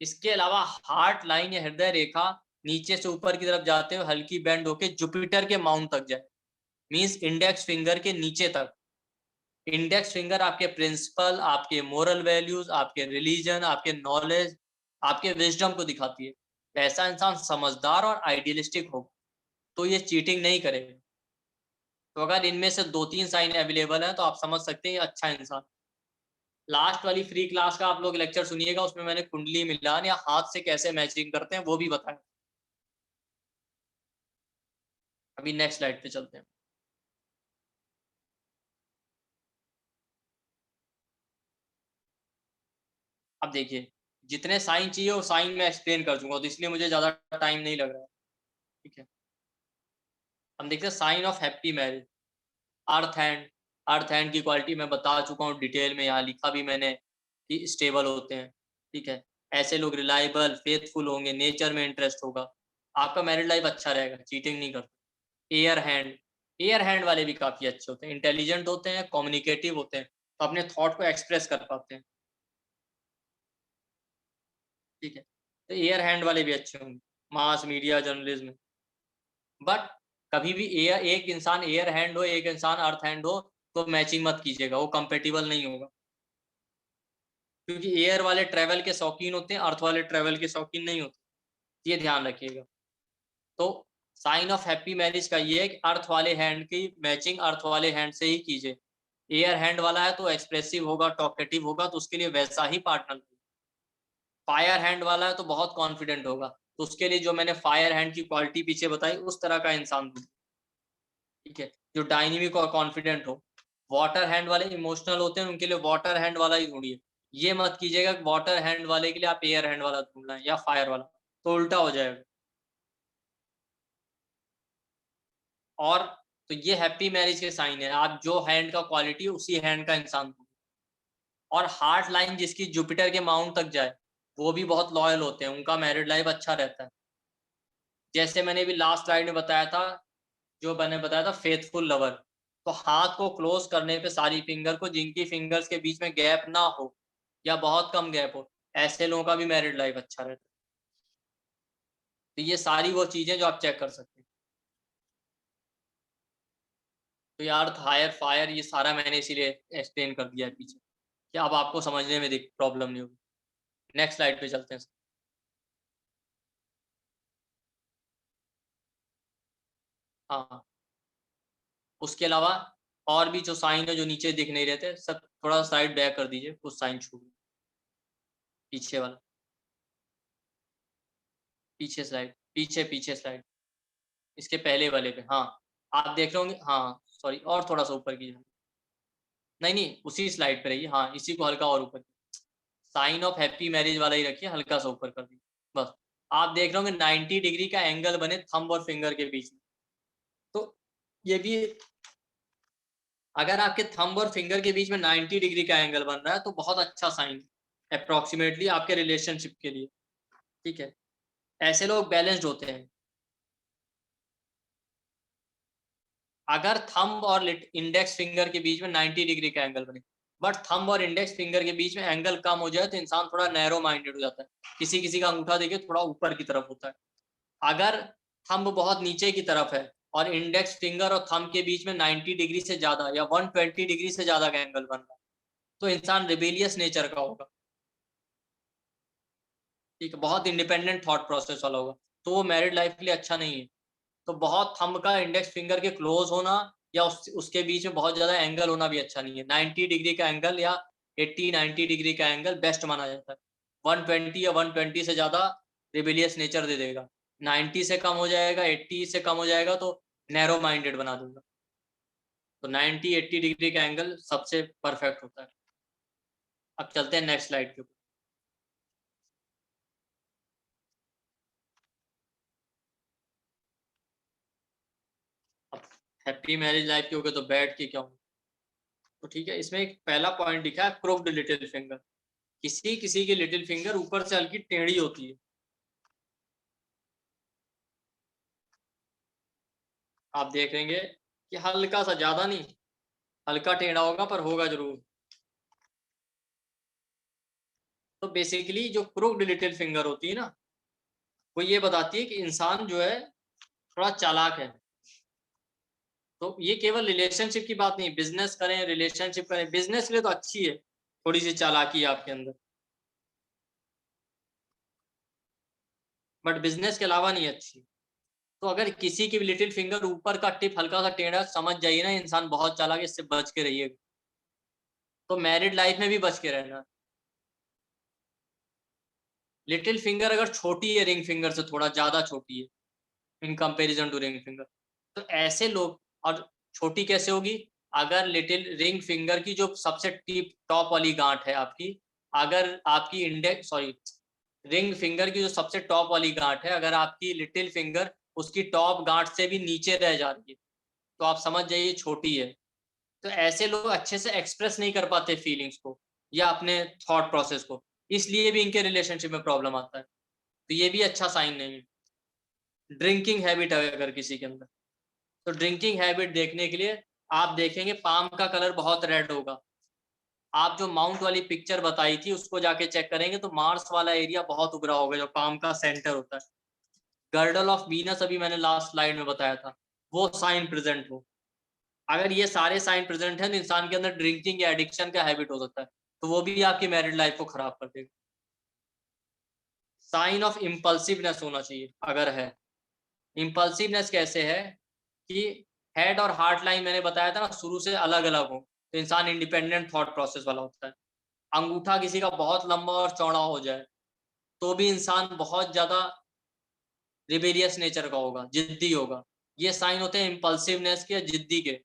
इसके अलावा हार्ट लाइन या हृदय रेखा नीचे से ऊपर की तरफ जाते हुए हल्की बेंड होके जुपिटर के माउंट तक जाए, मींस इंडेक्स फिंगर के नीचे तक। इंडेक्स फिंगर आपके प्रिंसिपल, आपके मोरल वैल्यूज, आपके रिलीजन, आपके नॉलेज, आपके विजडम को दिखाती है। ऐसा इंसान समझदार और आइडियलिस्टिक होगा, तो ये चीटिंग नहीं करेगा। तो अगर इनमें से 2-3 साइन अवेलेबल है तो आप समझ सकते हैं ये अच्छा इंसान। लास्ट वाली फ्री क्लास का आप लोग लेक्चर सुनिएगा, उसमें मैंने कुंडली मिलान या हाथ से कैसे मैचिंग करते हैं वो भी बताया। अभी नेक्स्ट स्लाइड पे चलते हैं। अब देखिए, जितने साइन चाहिए वो साइन मैं एक्सप्लेन कर दूंगा, तो इसलिए मुझे ज्यादा टाइम नहीं लग रहा है। ठीक है, हम देखते हैं sign of happy marriage. Earth hand, earth hand की क्वालिटी मैं बता चुका हूँ डिटेल में, यहाँ लिखा भी मैंने कि स्टेबल होते हैं। ठीक है, ऐसे लोग रिलायबल, फेथफुल होंगे, नेचर में इंटरेस्ट होगा, आपका मैरिड लाइफ अच्छा रहेगा, चीटिंग नहीं करते। एयर हैंड, एयर हैंड वाले भी काफी अच्छे होते हैं, इंटेलिजेंट होते हैं, कम्युनिकेटिव होते हैं, तो अपने थॉट को एक्सप्रेस कर पाते हैं। ठीक है, तो एयर हैंड वाले भी अच्छे होंगे मास मीडिया जर्नलिज्म। बट कभी भी एयर, एक इंसान एयर हैंड हो एक इंसान अर्थ हैंड हो, तो मैचिंग मत कीजिएगा, वो कंपेटिबल नहीं होगा। क्योंकि एयर वाले ट्रैवल के शौकीन होते हैं, अर्थ वाले ट्रैवल के शौकीन नहीं होते, ये ध्यान रखिएगा। तो साइन ऑफ हैप्पी मैरिज का ये है कि अर्थ वाले हैंड की मैचिंग अर्थ वाले हैंड से ही कीजिए। एयर हैंड वाला है तो एक्सप्रेसिव होगा, टॉकेटिव होगा, तो उसके लिए वैसा ही पार्टनर। फायर हैंड वाला है तो बहुत कॉन्फिडेंट होगा, तो उसके लिए जो मैंने फायर हैंड की क्वालिटी पीछे बताई उस तरह का इंसान ढूंढिए। ठीक है, जो डायनेमिक और कॉन्फिडेंट हो। वाटर हैंड वाले इमोशनल होते हैं, उनके लिए वाटर हैंड वाला ही ढूंढिए। ये मत कीजिएगा कि वाटर हैंड वाले के लिए आप एयर हैंड वाला ढूंढना है या फायर वाला, तो उल्टा हो जाएगा। और तो ये हैप्पी मैरिज के साइन है, आप जो हैंड का क्वालिटी उसी हैंड का इंसान ढूंढिए। और हार्ट लाइन जिसकी जुपिटर के माउंट तक जाए, वो भी बहुत लॉयल होते हैं, उनका मैरिड लाइफ अच्छा रहता है। जैसे मैंने भी लास्ट स्लाइड में बताया था, जो मैंने बताया था फेथफुल लवर, तो हाथ को क्लोज करने पे सारी फिंगर को, जिनकी फिंगर्स के बीच में गैप ना हो या बहुत कम गैप हो, ऐसे लोगों का भी मैरिड लाइफ अच्छा रहता है। तो ये सारी वो चीजें जो आप चेक कर सकते हैं। तो यार हायर फायर ये सारा मैंने इसीलिए एक्सप्लेन कर दिया है पीछे, कि अब आपको समझने में प्रॉब्लम नहीं होगी। नेक्स्ट स्लाइड पे चलते हैं। हाँ, उसके अलावा और भी जो साइन है जो नीचे दिख नहीं रहे थे, सब थोड़ा साइड बैक कर दीजिए, कुछ साइन छूट गए। पीछे वाला, पीछे स्लाइड, पीछे स्लाइड, इसके पहले वाले पे। हाँ, आप देख रहे होंगे। हाँ सॉरी, और थोड़ा सा ऊपर कीजिए। नहीं नहीं, उसी स्लाइड पे रहिए। हाँ, इसी को हल्का और ऊपर, साइन ऑफ हैप्पी मैरिज वाला ही रखिए, हल्का सा ऊपर कर दीजिए बस। आप देख रहे होंगे 90 डिग्री का एंगल बने थंब और फिंगर के बीच में। तो ये भी, अगर आपके थंब और फिंगर के बीच में 90 डिग्री का एंगल बन रहा है तो बहुत अच्छा साइन अप्रोक्सीमेटली आपके रिलेशनशिप के लिए। ठीक है, ऐसे लोग बैलेंस्ड होते हैं। अगर थंब और इंडेक्स फिंगर के बीच में 90 डिग्री का एंगल बने, बट थंब और इंडेक्स फिंगर के बीच में एंगल कम हो जाए तो इंसान थोड़ा नैरो माइंडेड हो जाता है। किसी किसी का अंगूठा देखिए थोड़ा ऊपर की तरफ होता है। अगर थंब बहुत नीचे की तरफ है और इंडेक्स फिंगर और थंब के बीच में 90 डिग्री से ज्यादा या 120 डिग्री से ज्यादा का एंगल बन रहा है, तो इंसान रिबेलियस नेचर का होगा। ठीक है, बहुत इंडिपेंडेंट थॉट प्रोसेस वाला होगा, तो वो मैरिड लाइफ के लिए अच्छा नहीं है। तो बहुत थंब का इंडेक्स फिंगर के क्लोज होना या उसके बीच में बहुत ज्यादा एंगल होना भी अच्छा नहीं है। 90 डिग्री का एंगल या 80-90 डिग्री का एंगल बेस्ट माना जाता है। 120 या 120 से ज्यादा रिबेलियस नेचर दे देगा। 90 से कम हो जाएगा, 80 से कम हो जाएगा तो नैरो माइंडेड बना दूंगा। तो 90-80 डिग्री का एंगल सबसे परफेक्ट होता है। अब चलते हैं नेक्स्ट स्लाइड के ऊपर। अब हैप्पी मैरिज लाइफ की होगी तो बैठ के क्या होगा। तो ठीक है, इसमें एक पहला पॉइंट लिखा है क्रोक्ड लिटिल फिंगर। किसी किसी की लिटिल फिंगर ऊपर से हल्की टेढ़ी होती है। आप देख लेंगे कि हल्का सा, ज्यादा नहीं, हल्का टेढ़ा होगा पर होगा जरूर। तो बेसिकली जो क्रोक्ड लिटिल फिंगर होती है ना, वो ये बताती है कि इंसान जो है थोड़ा चालाक है। तो ये केवल रिलेशनशिप की बात नहीं, बिजनेस करें रिलेशनशिप करें, बिजनेस के लिए तो अच्छी है थोड़ी सी चालाकी आपके अंदर, बट बिजनेस के अलावा नहीं अच्छी। तो अगर किसी की लिटिल फिंगर ऊपर का टिप हल्का सा टेढ़ा, समझ जाइए ना इंसान बहुत चालाक है, इससे बच के रहिए। तो मैरिड लाइफ में भी बच के रहना। लिटिल फिंगर अगर छोटी है रिंग फिंगर से थोड़ा ज्यादा छोटी है in comparison to ring finger, तो ऐसे लोग, और छोटी कैसे होगी, अगर लिटिल रिंग फिंगर की जो सबसे टिप टॉप वाली गांठ है आपकी, अगर आपकी इंडेक्स सॉरी रिंग फिंगर की जो सबसे टॉप वाली गांठ है, अगर आपकी लिटिल फिंगर उसकी टॉप गांठ से भी नीचे रह जा रही है तो आप समझ जाइए छोटी है। तो ऐसे लोग अच्छे से एक्सप्रेस नहीं कर पाते फीलिंग्स को या अपने थॉट प्रोसेस को, इसलिए भी इनके रिलेशनशिप में प्रॉब्लम आता है। तो ये भी अच्छा साइन नहीं है। ड्रिंकिंग हैबिट है अगर किसी के अंदर, तो ड्रिंकिंग हैबिट देखने के लिए आप देखेंगे पाम का कलर बहुत रेड होगा। आप जो माउंट वाली पिक्चर बताई थी उसको जाके चेक करेंगे तो मार्स वाला एरिया बहुत उभरा होगा जो पाम का सेंटर होता है। गर्डल ऑफ वीनस अभी मैंने लास्ट स्लाइड में बताया था, वो साइन प्रेजेंट हो। अगर ये सारे साइन प्रेजेंट हैं तो इंसान के अंदर ड्रिंकिंग या एडिक्शन का हैबिट हो सकता है, तो वो भी आपकी मैरिड लाइफ को खराब कर देगा। साइन ऑफ इम्पल्सिवनेस होना चाहिए अगर है। इम्पल्सिवनेस कैसे है कि हेड और हार्ट लाइन मैंने बताया था ना शुरू से अलग अलग हो, तो इंसान इंडिपेंडेंट थॉट प्रोसेस वाला होता है। अंगूठा किसी का बहुत लंबा और चौड़ा हो जाए तो भी इंसान बहुत ज्यादा रिबेलियस नेचर का होगा, जिद्दी होगा। ये साइन होते हैं इम्पल्सिवनेस के, जिद्दी के।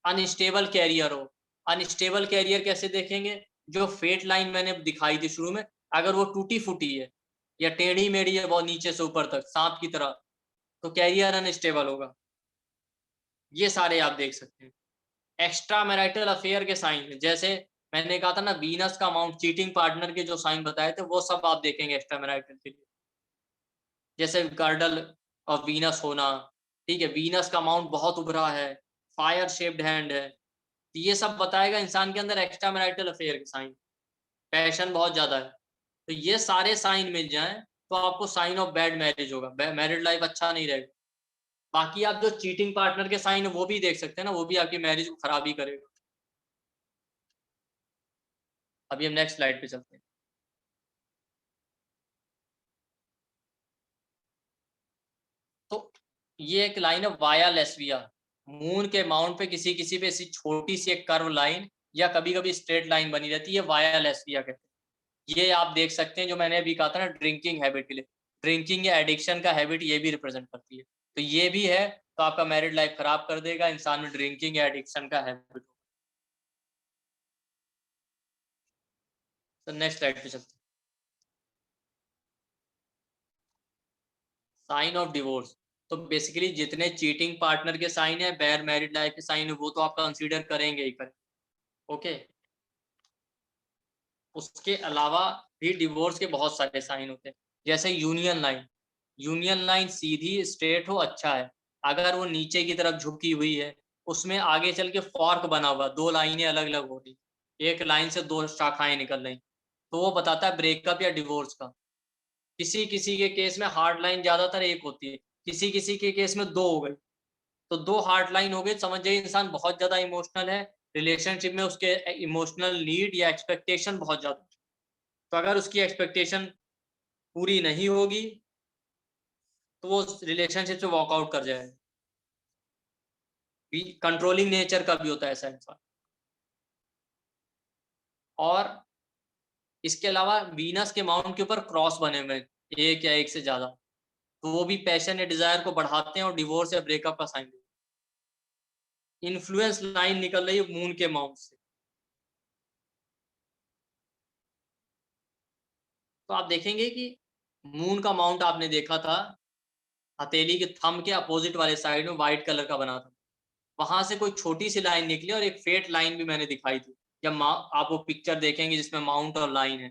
अनस्टेबल कैरियर हो, अनस्टेबल कैरियर कैसे देखेंगे, जो फेट लाइन मैंने दिखाई थी शुरू में, अगर वो टूटी फूटी है या टेढ़ी मेढ़ी है बहुत नीचे से ऊपर तक सांप की तरह, तो कैरियर अनस्टेबल होगा। ये सारे आप देख सकते हैं। एक्स्ट्रा मैरिटल अफेयर के साइन, जैसे मैंने कहा था ना वीनस का अमाउंट, चीटिंग पार्टनर के जो साइन बताए थे वो सब आप देखेंगे एक्स्ट्रा मैरिटल के लिए। जैसे गर्डल ऑफ वीनस होना, ठीक है, वीनस का अमाउंट बहुत उभरा है, फायर शेप्ड हैंड है, तो ये सब बताएगा इंसान के अंदर एक्स्ट्रा मैरिटल अफेयर के साइन। पैशन बहुत ज्यादा है, तो ये सारे साइन मिल जाएं तो आपको साइन ऑफ बैड मैरिज होगा, मैरिड लाइफ अच्छा नहीं रहेगा। बाकी आप जो चीटिंग पार्टनर के साइन है वो भी देख सकते हैं ना, वो भी आपकी मैरिज को खराब ही करेगा। अभी हम नेक्स्ट स्लाइड पे चलते हैं। तो ये एक लाइन है वाया लेस्बिया, मून के माउंट पे किसी किसी पे ऐसी छोटी सी एक कर्व लाइन या कभी कभी स्ट्रेट लाइन बनी रहती है, वाया लेस्बिया कहते हैं। ये आप देख सकते हैं, जो मैंने अभी कहा था ना ड्रिंकिंग हैबिट के लिए, ड्रिंकिंग या एडिक्शन का हैबिट ये भी रिप्रेजेंट करती है। तो ये भी है, तो आपका मैरिड लाइफ खराब कर देगा इंसान में ड्रिंकिंग या एडिक्शन का हैबिट। तो नेक्स्ट स्लाइड पे चलते हैं। साइन ऑफ डिवोर्स, तो बेसिकली जितने चीटिंग पार्टनर के साइन है, बैड मैरिड लाइफ के साइन है, वो तो आप कंसीडर करेंगे ही करेंगे। ओके, उसके अलावा भी डिवोर्स के बहुत सारे साइन होते हैं, जैसे यूनियन लाइन। यूनियन लाइन सीधी स्ट्रेट हो अच्छा है, अगर वो नीचे की तरफ झुकी हुई है, उसमें आगे चल के फॉर्क बना हुआ, दो लाइनें अलग अलग हो रही, एक लाइन से दो शाखाएं निकल रही, तो वो बताता है ब्रेकअप या डिवोर्स का। किसी किसी के केस में हार्ड लाइन ज्यादातर एक होती है, किसी किसी के केस में दो हो गई, तो दो हार्ड लाइन हो गई, समझ जाइए इंसान बहुत ज्यादा इमोशनल है रिलेशनशिप में, उसके इमोशनल नीड या एक्सपेक्टेशन बहुत ज्यादा। तो अगर उसकी एक्सपेक्टेशन पूरी नहीं होगी तो वो रिलेशनशिप से वॉकआउट कर जाएगा। कंट्रोलिंग नेचर का भी होता है ऐसा इंसान। और इसके अलावा वीनस के माउंट के ऊपर क्रॉस बने हुए हैं, एक या एक से ज्यादा, तो वो भी पैशन या डिजायर को बढ़ाते हैं और डिवोर्स या ब्रेकअप का साइन। इन्फ्लुएंस लाइन निकल रही है मून के माउंट से, तो आप देखेंगे कि मून का माउंट आपने देखा था हथेली के थंब के अपोजिट वाले साइड में व्हाइट कलर का बना था, वहां से कोई छोटी सी लाइन निकली और एक फेट लाइन भी मैंने दिखाई थी। जब आप वो पिक्चर देखेंगे जिसमें माउंट और लाइन है,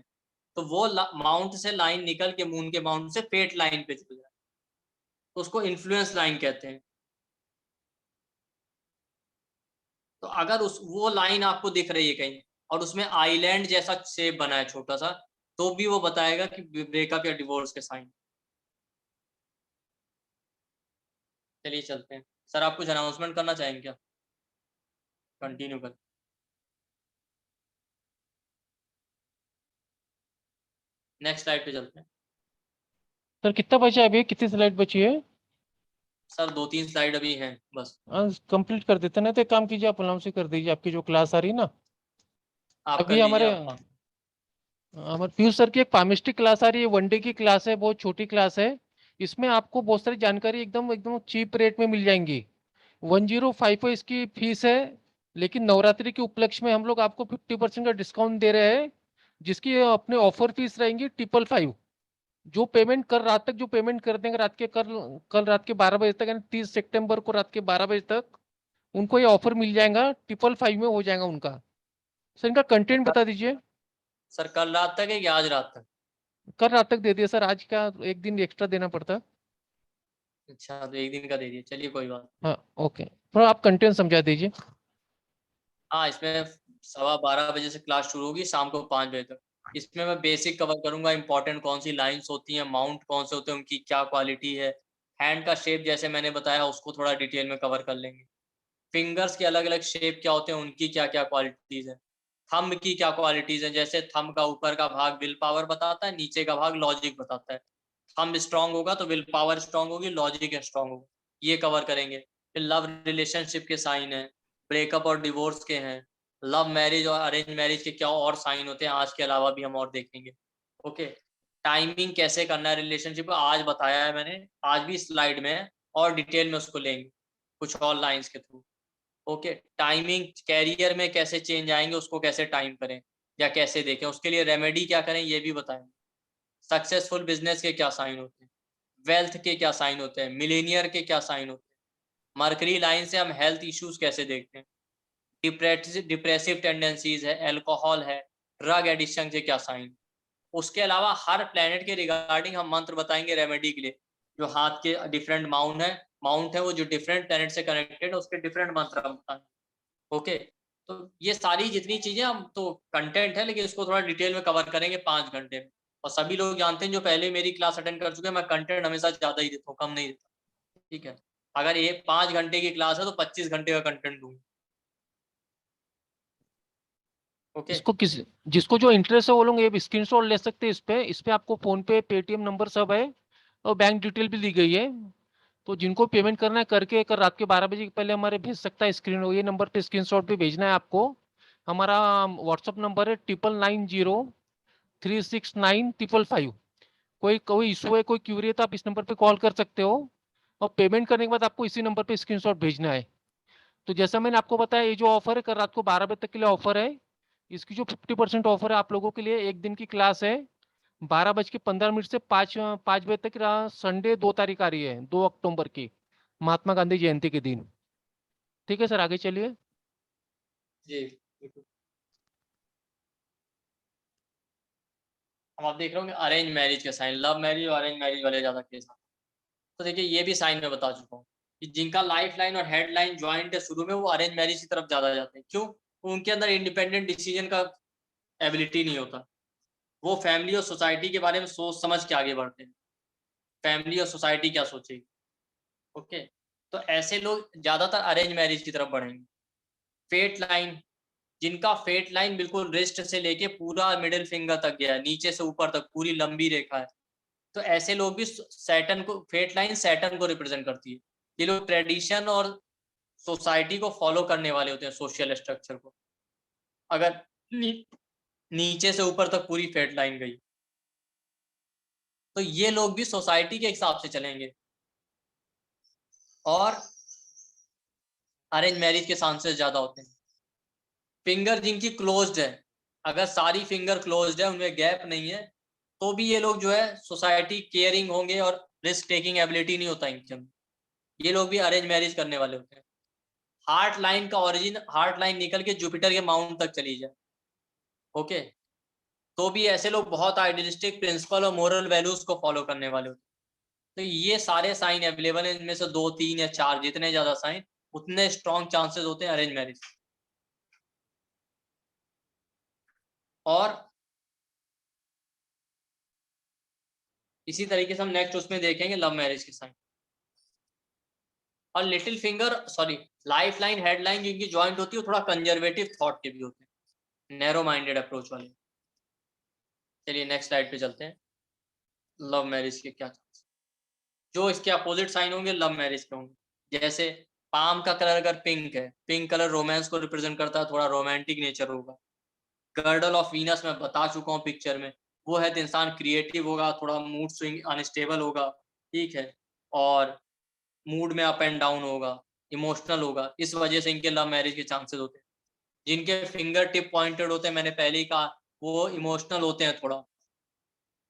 तो वो माउंट से लाइन निकल के मून के माउंट से फेट लाइन पे चल जाए, तो उसको इन्फ्लुएंस लाइन कहते हैं। तो अगर उस वो लाइन आपको दिख रही है कहीं और उसमें आइलैंड जैसा शेप बना है छोटा सा, तो भी वो बताएगा कि ब्रेकअप या डिवोर्स के साइन। चलिए चलते हैं। सर आप कुछ अनाउंसमेंट करना चाहेंगे क्या? कंटिन्यू कर। नेक्स्ट स्लाइड पे चलते हैं। सर कितना बचा है अभी, कितनी स्लाइड बची है? सर 2-3 स्लाइड अभी हैं बस। कंप्लीट कर देते ना, तो एक काम कीजिए, आप अनाउंस ही कर दीजिए आपकी जो क्लास आ रही है ना। आप कर अभी लीजिए हमारे आप। हमारे पीयूष सर की एक पामिस्ट्री क्लास आ रही है, वनडे की क्लास है, बहुत छोटी क्लास है। इसमें आपको बहुत सारी जानकारी एकदम एकदम चीप रेट में मिल जाएंगी। 105 इसकी फीस है, लेकिन नवरात्रि के उपलक्ष्य में हम लोग आपको 50% का डिस्काउंट दे रहे हैं, जिसकी अपने ऑफर फीस रहेंगी 555। जो पेमेंट कर रात तक जो पेमेंट कर देंगे रात के कल रात के 12 बजे तक, यानी 30 सितंबर को रात के 12 बजे तक उनको ये ऑफर मिल जाएगा, 555 में हो जाएगा उनका। सर इनका कंटेंट बता दीजिए। सर कल रात तक है कि आज रात तक? कल रात तक दे दिया सर, आज का एक दिन एक्स्ट्रा देना पड़ता। अच्छा, तो एक दिन का दे दिए, चलिए कोई बात। हाँ ओके, थोड़ा आप कंटेंट समझा दीजिए। हाँ, इसमें 12:15 बजे से क्लास शुरू होगी, शाम को 5 बजे तक। इसमें मैं बेसिक कवर करूंगा, इंपॉर्टेंट कौन सी लाइंस होती हैं, माउंट कौन से होते हैं, उनकी क्या क्वालिटी है, हैंड का शेप जैसे मैंने बताया उसको थोड़ा डिटेल में कवर कर लेंगे, फिंगर्स के अलग अलग शेप क्या होते हैं, उनकी क्या क्या क्वालिटीज है, थंब की क्या क्वालिटीज है, जैसे थंब का ऊपर का भाग विल पावर बताता है, नीचे का भाग लॉजिक बताता है। थंब स्ट्रांग होगा तो विल पावर स्ट्रांग होगी, लॉजिक स्ट्रांग होगा, ये कवर करेंगे। फिर लव रिलेशनशिप के साइन है, ब्रेकअप और डिवोर्स के हैं, लव मैरिज और अरेंज मैरिज के क्या और साइन होते हैं, आज के अलावा भी हम और देखेंगे। ओके, टाइमिंग कैसे करना है रिलेशनशिप का आज बताया है मैंने, आज भी स्लाइड में है, और डिटेल में उसको लेंगे कुछ और लाइंस के थ्रू। ओके, टाइमिंग कैरियर में कैसे चेंज आएंगे, उसको कैसे टाइम करें या कैसे देखें, उसके लिए रेमेडी क्या करें ये भी बताएंगे। सक्सेसफुल बिजनेस के क्या साइन होते हैं, वेल्थ के क्या साइन होते हैं, मिलेनियर के क्या साइन होते हैं, मरकरी लाइन से हम हेल्थ इश्यूज कैसे देखते हैं, डिप्रेसिव टेंडेंसीज है, अल्कोहल है, ड्रग एडिक्शन के क्या साइन। उसके अलावा हर प्लेनेट के रिगार्डिंग हम मंत्र बताएंगे रेमेडी के लिए, जो हाथ के डिफरेंट माउंट है वो जो डिफरेंट प्लेनेट से कनेक्टेड है उसके डिफरेंट मंत्र हम बताएंगे। ओके, तो ये सारी जितनी चीजें हम तो कंटेंट है, लेकिन इसको थोड़ा डिटेल में कवर करेंगे 5 घंटे में, और सभी लोग जानते हैं जो पहले मेरी क्लास अटेंड कर चुके हैं, मैं कंटेंट हमेशा ज्यादा ही देता हूँ, कम नहीं देता। ठीक है, अगर ये 5 घंटे की क्लास है तो 25 घंटे का कंटेंट दूंगा। ओके। इसको किस जिसको जो इंटरेस्ट है वो लोग ये स्क्रीनशॉट ले सकते हैं। इस पे आपको फोन पे पेटीएम नंबर सब है और बैंक डिटेल भी दी गई है। तो जिनको पेमेंट करना है करके कल रात के 12 बजे के पहले हमारे भेज सकता है। स्क्रीन ये नंबर पे स्क्रीनशॉट भी भेजना है आपको। हमारा व्हाट्सअप नंबर है 9990369555। कोई कोई इशू है, कोई क्यूरी है तो आप इस नंबर पे कॉल कर सकते हो। और पेमेंट करने के बाद आपको इसी नंबर पे स्क्रीनशॉट भेजना है। तो जैसा मैंने आपको बताया, ये जो ऑफर है कल रात को 12 बजे तक के लिए ऑफर है। इसकी जो 50% ऑफर है आप लोगों के लिए, एक दिन की क्लास है 12:15 से 5 बजे तक। संडे 2 तारीख आ रही है, 2 अक्टूबर की, महात्मा गांधी जयंती के दिन। ठीक है सर, आगे चलिए। जी बिल्कुल। अब आप देख रहे होंगे अरेंज मैरिज के साइन, लव मैरिज और अरेंज मैरिज वाले ज्यादा केस आते हैं। तो देखिए ये भी साइन में बता चुका हूँ कि जिनका लाइफ लाइन और हेड लाइन ज्वाइंट है शुरू में, वो अरेंज मैरिज की तरफ ज्यादा जाते हैं। क्यों? उनके अंदर इंडिपेंडेंट डिसीजन का एबिलिटी नहीं होता। वो फैमिली और सोसाइटी के बारे में सोच समझ के आगे बढ़ते हैं, फैमिली और सोसाइटी क्या सोचेगी। ओके, तो ऐसे लोग ज्यादातर अरेंज मैरिज की तरफ बढ़ेंगे। फेट लाइन, जिनका फेट लाइन बिल्कुल रिस्ट से लेके पूरा मिडिल फिंगर तक गया है, नीचे से ऊपर तक पूरी लंबी रेखा है, तो ऐसे लोग भी सैटर्न को, फेट लाइन सैटर्न को रिप्रेजेंट करती है। ये लोग ट्रेडिशन और सोसाइटी को फॉलो करने वाले होते हैं, सोशल स्ट्रक्चर को। अगर नीचे से ऊपर तक पूरी फेट लाइन गई तो ये लोग भी सोसाइटी के हिसाब से चलेंगे। और अरेंज मैरिज के चांसेस ज्यादा होते हैं। फिंगर जिनकी क्लोज्ड है, अगर सारी फिंगर क्लोज्ड है, उनमें गैप नहीं है, तो भी ये लोग जो है सोसाइटी केयरिंग होंगे और रिस्क टेकिंग एबिलिटी नहीं होता इनके अंदर। ये लोग भी अरेंज मैरिज करने वाले होते हैं। हार्ट लाइन का ओरिजिन, हार्ट लाइन निकल के जुपिटर के माउंट तक चली जाए, ओके, तो भी ऐसे लोग बहुत आइडियलिस्टिक प्रिंसिपल और मोरल वैल्यूज को फॉलो करने वाले होते हैं। तो ये सारे साइन अवेलेबल हैं, इनमें से 2, 3 या 4, जितने ज्यादा साइन उतने स्ट्रॉन्ग चांसेस होते हैं अरेंज मैरिज। और इसी तरीके से हम नेक्स्ट उसमें देखेंगे लव मैरिज के साइन। और little finger, sorry, life line head line जिनकी ज्वाइंट होती है, थोड़ा कंजर्वेटिव थॉट के भी होते हैं, नैरो माइंडेड अप्रोच वाले। चलिए नेक्स्ट स्लाइड पे चलते हैं। लव मैरिज के क्या चांस, जो इसके अपोजिट साइन होंगे लव मैरिज के होंगे। जैसे पाम का कलर अगर पिंक है, पिंक कलर रोमांस को रिप्रेजेंट करता है, थोड़ा रोमांटिक नेचर होगा। गर्डल ऑफ वीनस मैं बता चुका हूँ पिक्चर में, वो है तो इंसान क्रिएटिव होगा, थोड़ा मूड स्विंग अनस्टेबल होगा, ठीक है, और मूड में अप एंड डाउन होगा, इमोशनल होगा। इस वजह से इनके लव मैरिज के चांसेस होते हैं। जिनके फिंगर टिप पॉइंटेड होते हैं, मैंने पहले ही कहा, वो इमोशनल होते हैं थोड़ा,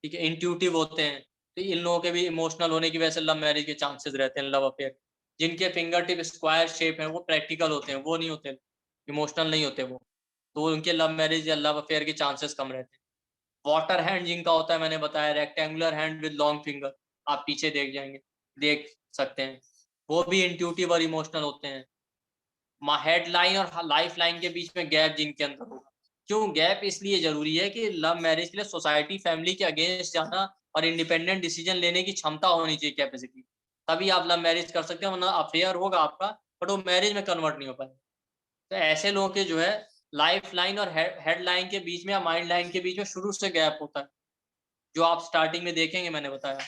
ठीक है, इंट्यूटिव होते हैं। तो इन लोगों के भी इमोशनल होने की वजह से लव मैरिज के चांसेस रहते हैं, लव अफेयर। जिनके फिंगर टिप स्क्वायर शेप है, वो प्रैक्टिकल होते हैं, वो नहीं होते, इमोशनल नहीं होते वो, तो उनके लव मैरिज या लव अफेयर के चांसेस कम रहते हैं। वाटर हैंड जिनका होता है, मैंने बताया, rectangular hand with long finger, आप पीछे देख जाएंगे, देख सकते हैं, वो भी इंट्यूटिव और इमोशनल होते हैं। हेड लाइन और लाइफ लाइन के बीच में गैप जिनके अंदर होगा। क्यों गैप इसलिए जरूरी है कि लव मैरिज के लिए सोसाइटी फैमिली के अगेंस्ट जाना और इंडिपेंडेंट डिसीजन लेने की क्षमता होनी चाहिए, कैपेसिटी, तभी आप लव मैरिज कर सकते हैं, वरना अफेयर होगा आपका बट वो मैरिज में कन्वर्ट नहीं हो पाएगा। तो ऐसे लोगों के जो है लाइफ लाइन और हेड लाइन के बीच में या माइंड लाइन के बीच में शुरू से गैप होता है, जो आप स्टार्टिंग में देखेंगे, मैंने बताया।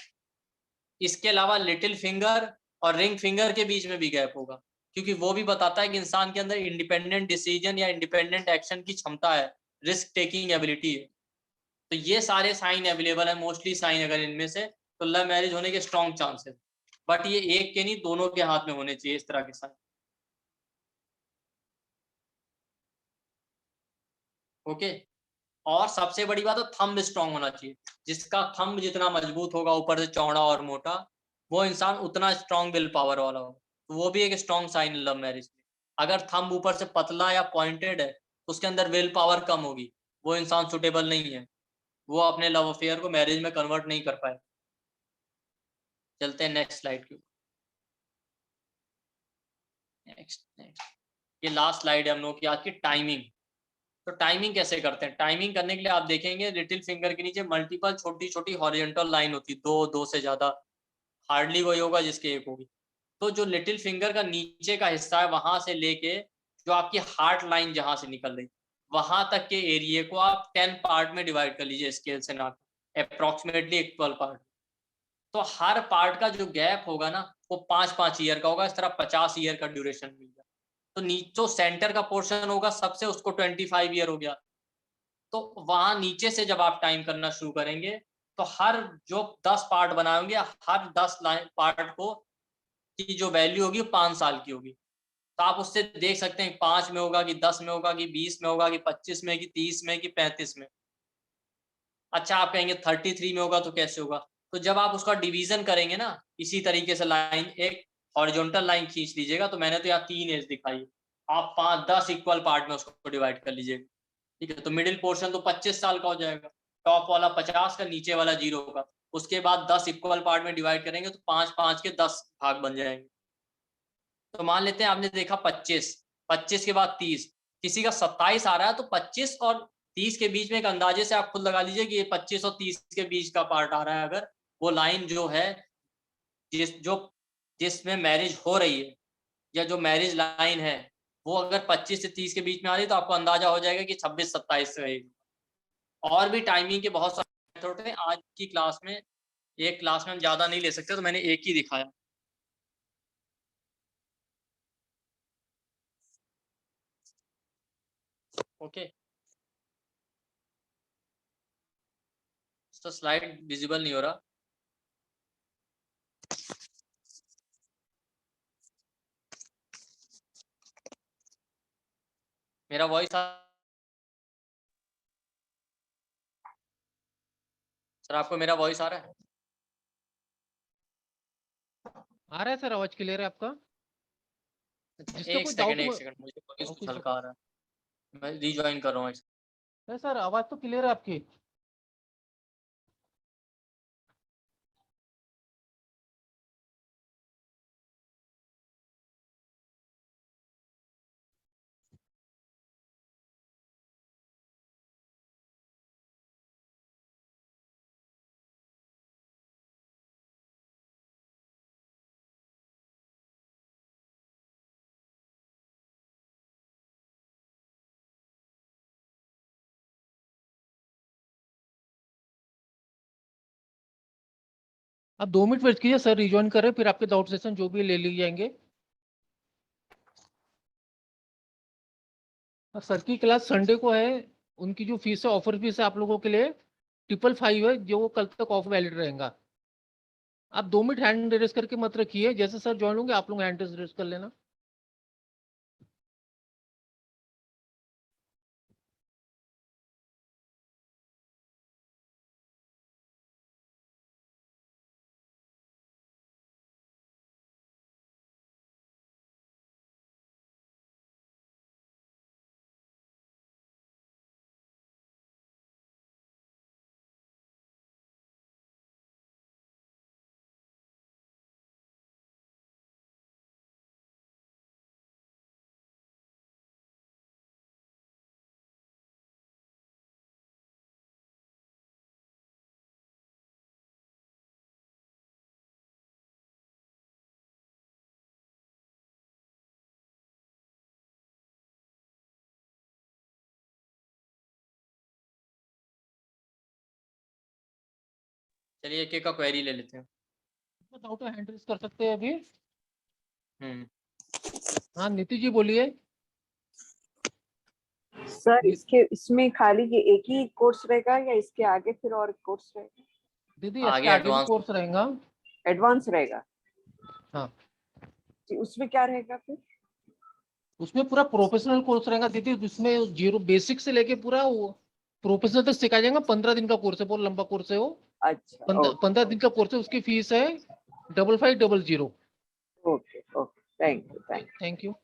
इसके अलावा लिटिल फिंगर और रिंग फिंगर के बीच में भी गैप होगा, क्योंकि वो भी बताता है कि इंसान के अंदर इंडिपेंडेंट डिसीजन या इंडिपेंडेंट एक्शन की क्षमता है, रिस्क टेकिंग एबिलिटी है। तो ये सारे साइन अवेलेबल है, मोस्टली साइन अगर इनमें से, तो लव मैरिज होने के स्ट्रॉन्ग चांसेस। बट ये एक के नहीं, दोनों के हाथ में होने चाहिए इस तरह के साइन। ओके। और सबसे बड़ी बात है थंब स्ट्रांग होना चाहिए। जिसका थंब जितना मजबूत होगा, ऊपर से चौड़ा और मोटा, वो इंसान उतना स्ट्रांग विल पावर वाला होगा, तो वो भी एक स्ट्रांग साइन लव मैरिज में। अगर थंब ऊपर से पतला या पॉइंटेड है तो उसके अंदर विल पावर कम होगी, वो इंसान सुटेबल नहीं है, वो अपने लव अफेयर को मैरिज में कन्वर्ट नहीं कर पाए। चलते हैं नेक्स्ट स्लाइड के ऊपर। नेक्स्ट नेक्स्ट, ये लास्ट स्लाइड है हम लोग की आज की, टाइमिंग। तो टाइमिंग कैसे करते हैं? टाइमिंग करने के लिए आप देखेंगे लिटिल फिंगर के नीचे मल्टीपल छोटी छोटी हॉरिजॉन्टल लाइन होती है, दो से ज्यादा, हार्डली वही होगा जिसके एक होगी। तो जो लिटिल फिंगर का नीचे का हिस्सा है वहां से लेके जो आपकी हार्ट लाइन जहां से निकल रही वहां तक के एरिया को आप 10 पार्ट में डिवाइड कर लीजिए स्केल से ना, अप्रोक्सीमेटली इक्वल पार्ट। तो हर पार्ट का जो गैप होगा ना वो 5-5 ईयर का होगा, इस तरह 50 ईयर का ड्यूरेशन मिल गया। तो नीचे सेंटर का पोर्शन होगा सबसे, उसको 25 ईयर हो गया। तो वहां नीचे से जब आप टाइम करना शुरू करेंगे तो हर जो 10 पार्ट बनाए होंगे हर 10 पार्ट को की जो वैल्यू होगी वो 5 साल की होगी। तो आप उससे देख सकते हैं 5 में होगा कि 10 में होगा कि 20 में होगा कि 25 में कि 30 में कि 35 में। अच्छा आप कहेंगे 33 में होगा तो कैसे होगा? तो जब आप उसका डिवीजन करेंगे ना इसी तरीके से लाइन एक हॉरिजॉन्टल लाइन खींच लीजिएगा, तो मैंने तो यहाँ 3 एज दिखाई, आप 5-10 इक्वल पार्ट में उसको डिवाइड कर लीजिएगा, ठीक है? तो मिडिल पोर्शन तो 25 साल का हो जाएगा, टॉप वाला 50 का, नीचे वाला 0 का। उसके बाद 10 इक्वल पार्ट में डिवाइड करेंगे तो 5-5 के 10 भाग बन जाएंगे। तो मान लेते हैं आपने देखा 25 के बाद 30, किसी का 27 आ रहा है तो 25 और 30 के बीच में एक अंदाजे से आप खुद लगा लीजिए कि ये 25 और 30 के बीच का पार्ट आ रहा है। अगर वो लाइन जो है जिसमें मैरिज हो रही है या जो मैरिज लाइन है वो अगर 25 से 30 के बीच में आ रही है तो आपको अंदाजा हो जाएगा कि 26-27 रहेगी। और भी टाइमिंग के बहुत सारे मेथड हैं, आज की क्लास में एक क्लास में हम ज्यादा नहीं ले सकते तो मैंने एक ही दिखाया। ओके, तो स्लाइड विजिबल नहीं हो रहा। मेरा वॉइस सर, आपको मेरा वॉइस आ रहा है? आ रहा है सर, आवाज क्लियर है आपका? जिसका कोई डाउट एक सेकंड मुझे वॉइस ओके कुछ सर। हल्का आ रहा है, मैं रीजॉइन कर रहा हूँ। सर आवाज तो क्लियर है आपकी। आप 2 मिनट वेट कीजिए सर, रिज्वाइन करें फिर आपके डाउट सेशन जो भी ले लिए जाएंगे। सर की क्लास संडे को है, उनकी जो फीस है ऑफर फीस है आप लोगों के लिए 555 है, जो वो कल तक ऑफ वैलिड रहेगा। आप 2 मिनट हैंड रेस करके मत रखिए, जैसे सर ज्वाइन होंगे आप लोग हैंड रेस कर लेना। चलिए एक एक का क्वेरी ले लेते हैं। डाउट हैंड रेस कर सकते हैं अभी। हम्म, हाँ नीति जी बोलिए। सर इसके इसमें खाली ये एक ही कोर्स रहेगा या इसके आगे फिर और कोर्स रहेगा? दीदी इसके आगे आगे भी एडवांस कोर्स रहेगा। एडवांस रहेगा? हाँ जी, उसमें क्या रहेगा फिर? उसमें पूरा प्रोफेशनल कोर्स रहेगा दीदी, जिसमें जीरो बेसिक से लेके पूरा वो प्रोफेशनल तक सिखाया जाएगा। 15 दिन का कोर्स है, बहुत लंबा कोर्स है वो। अच्छा, 15 दिन का कोर्स है, उसकी फीस है 5500। Okay okay, thank you. Thank you.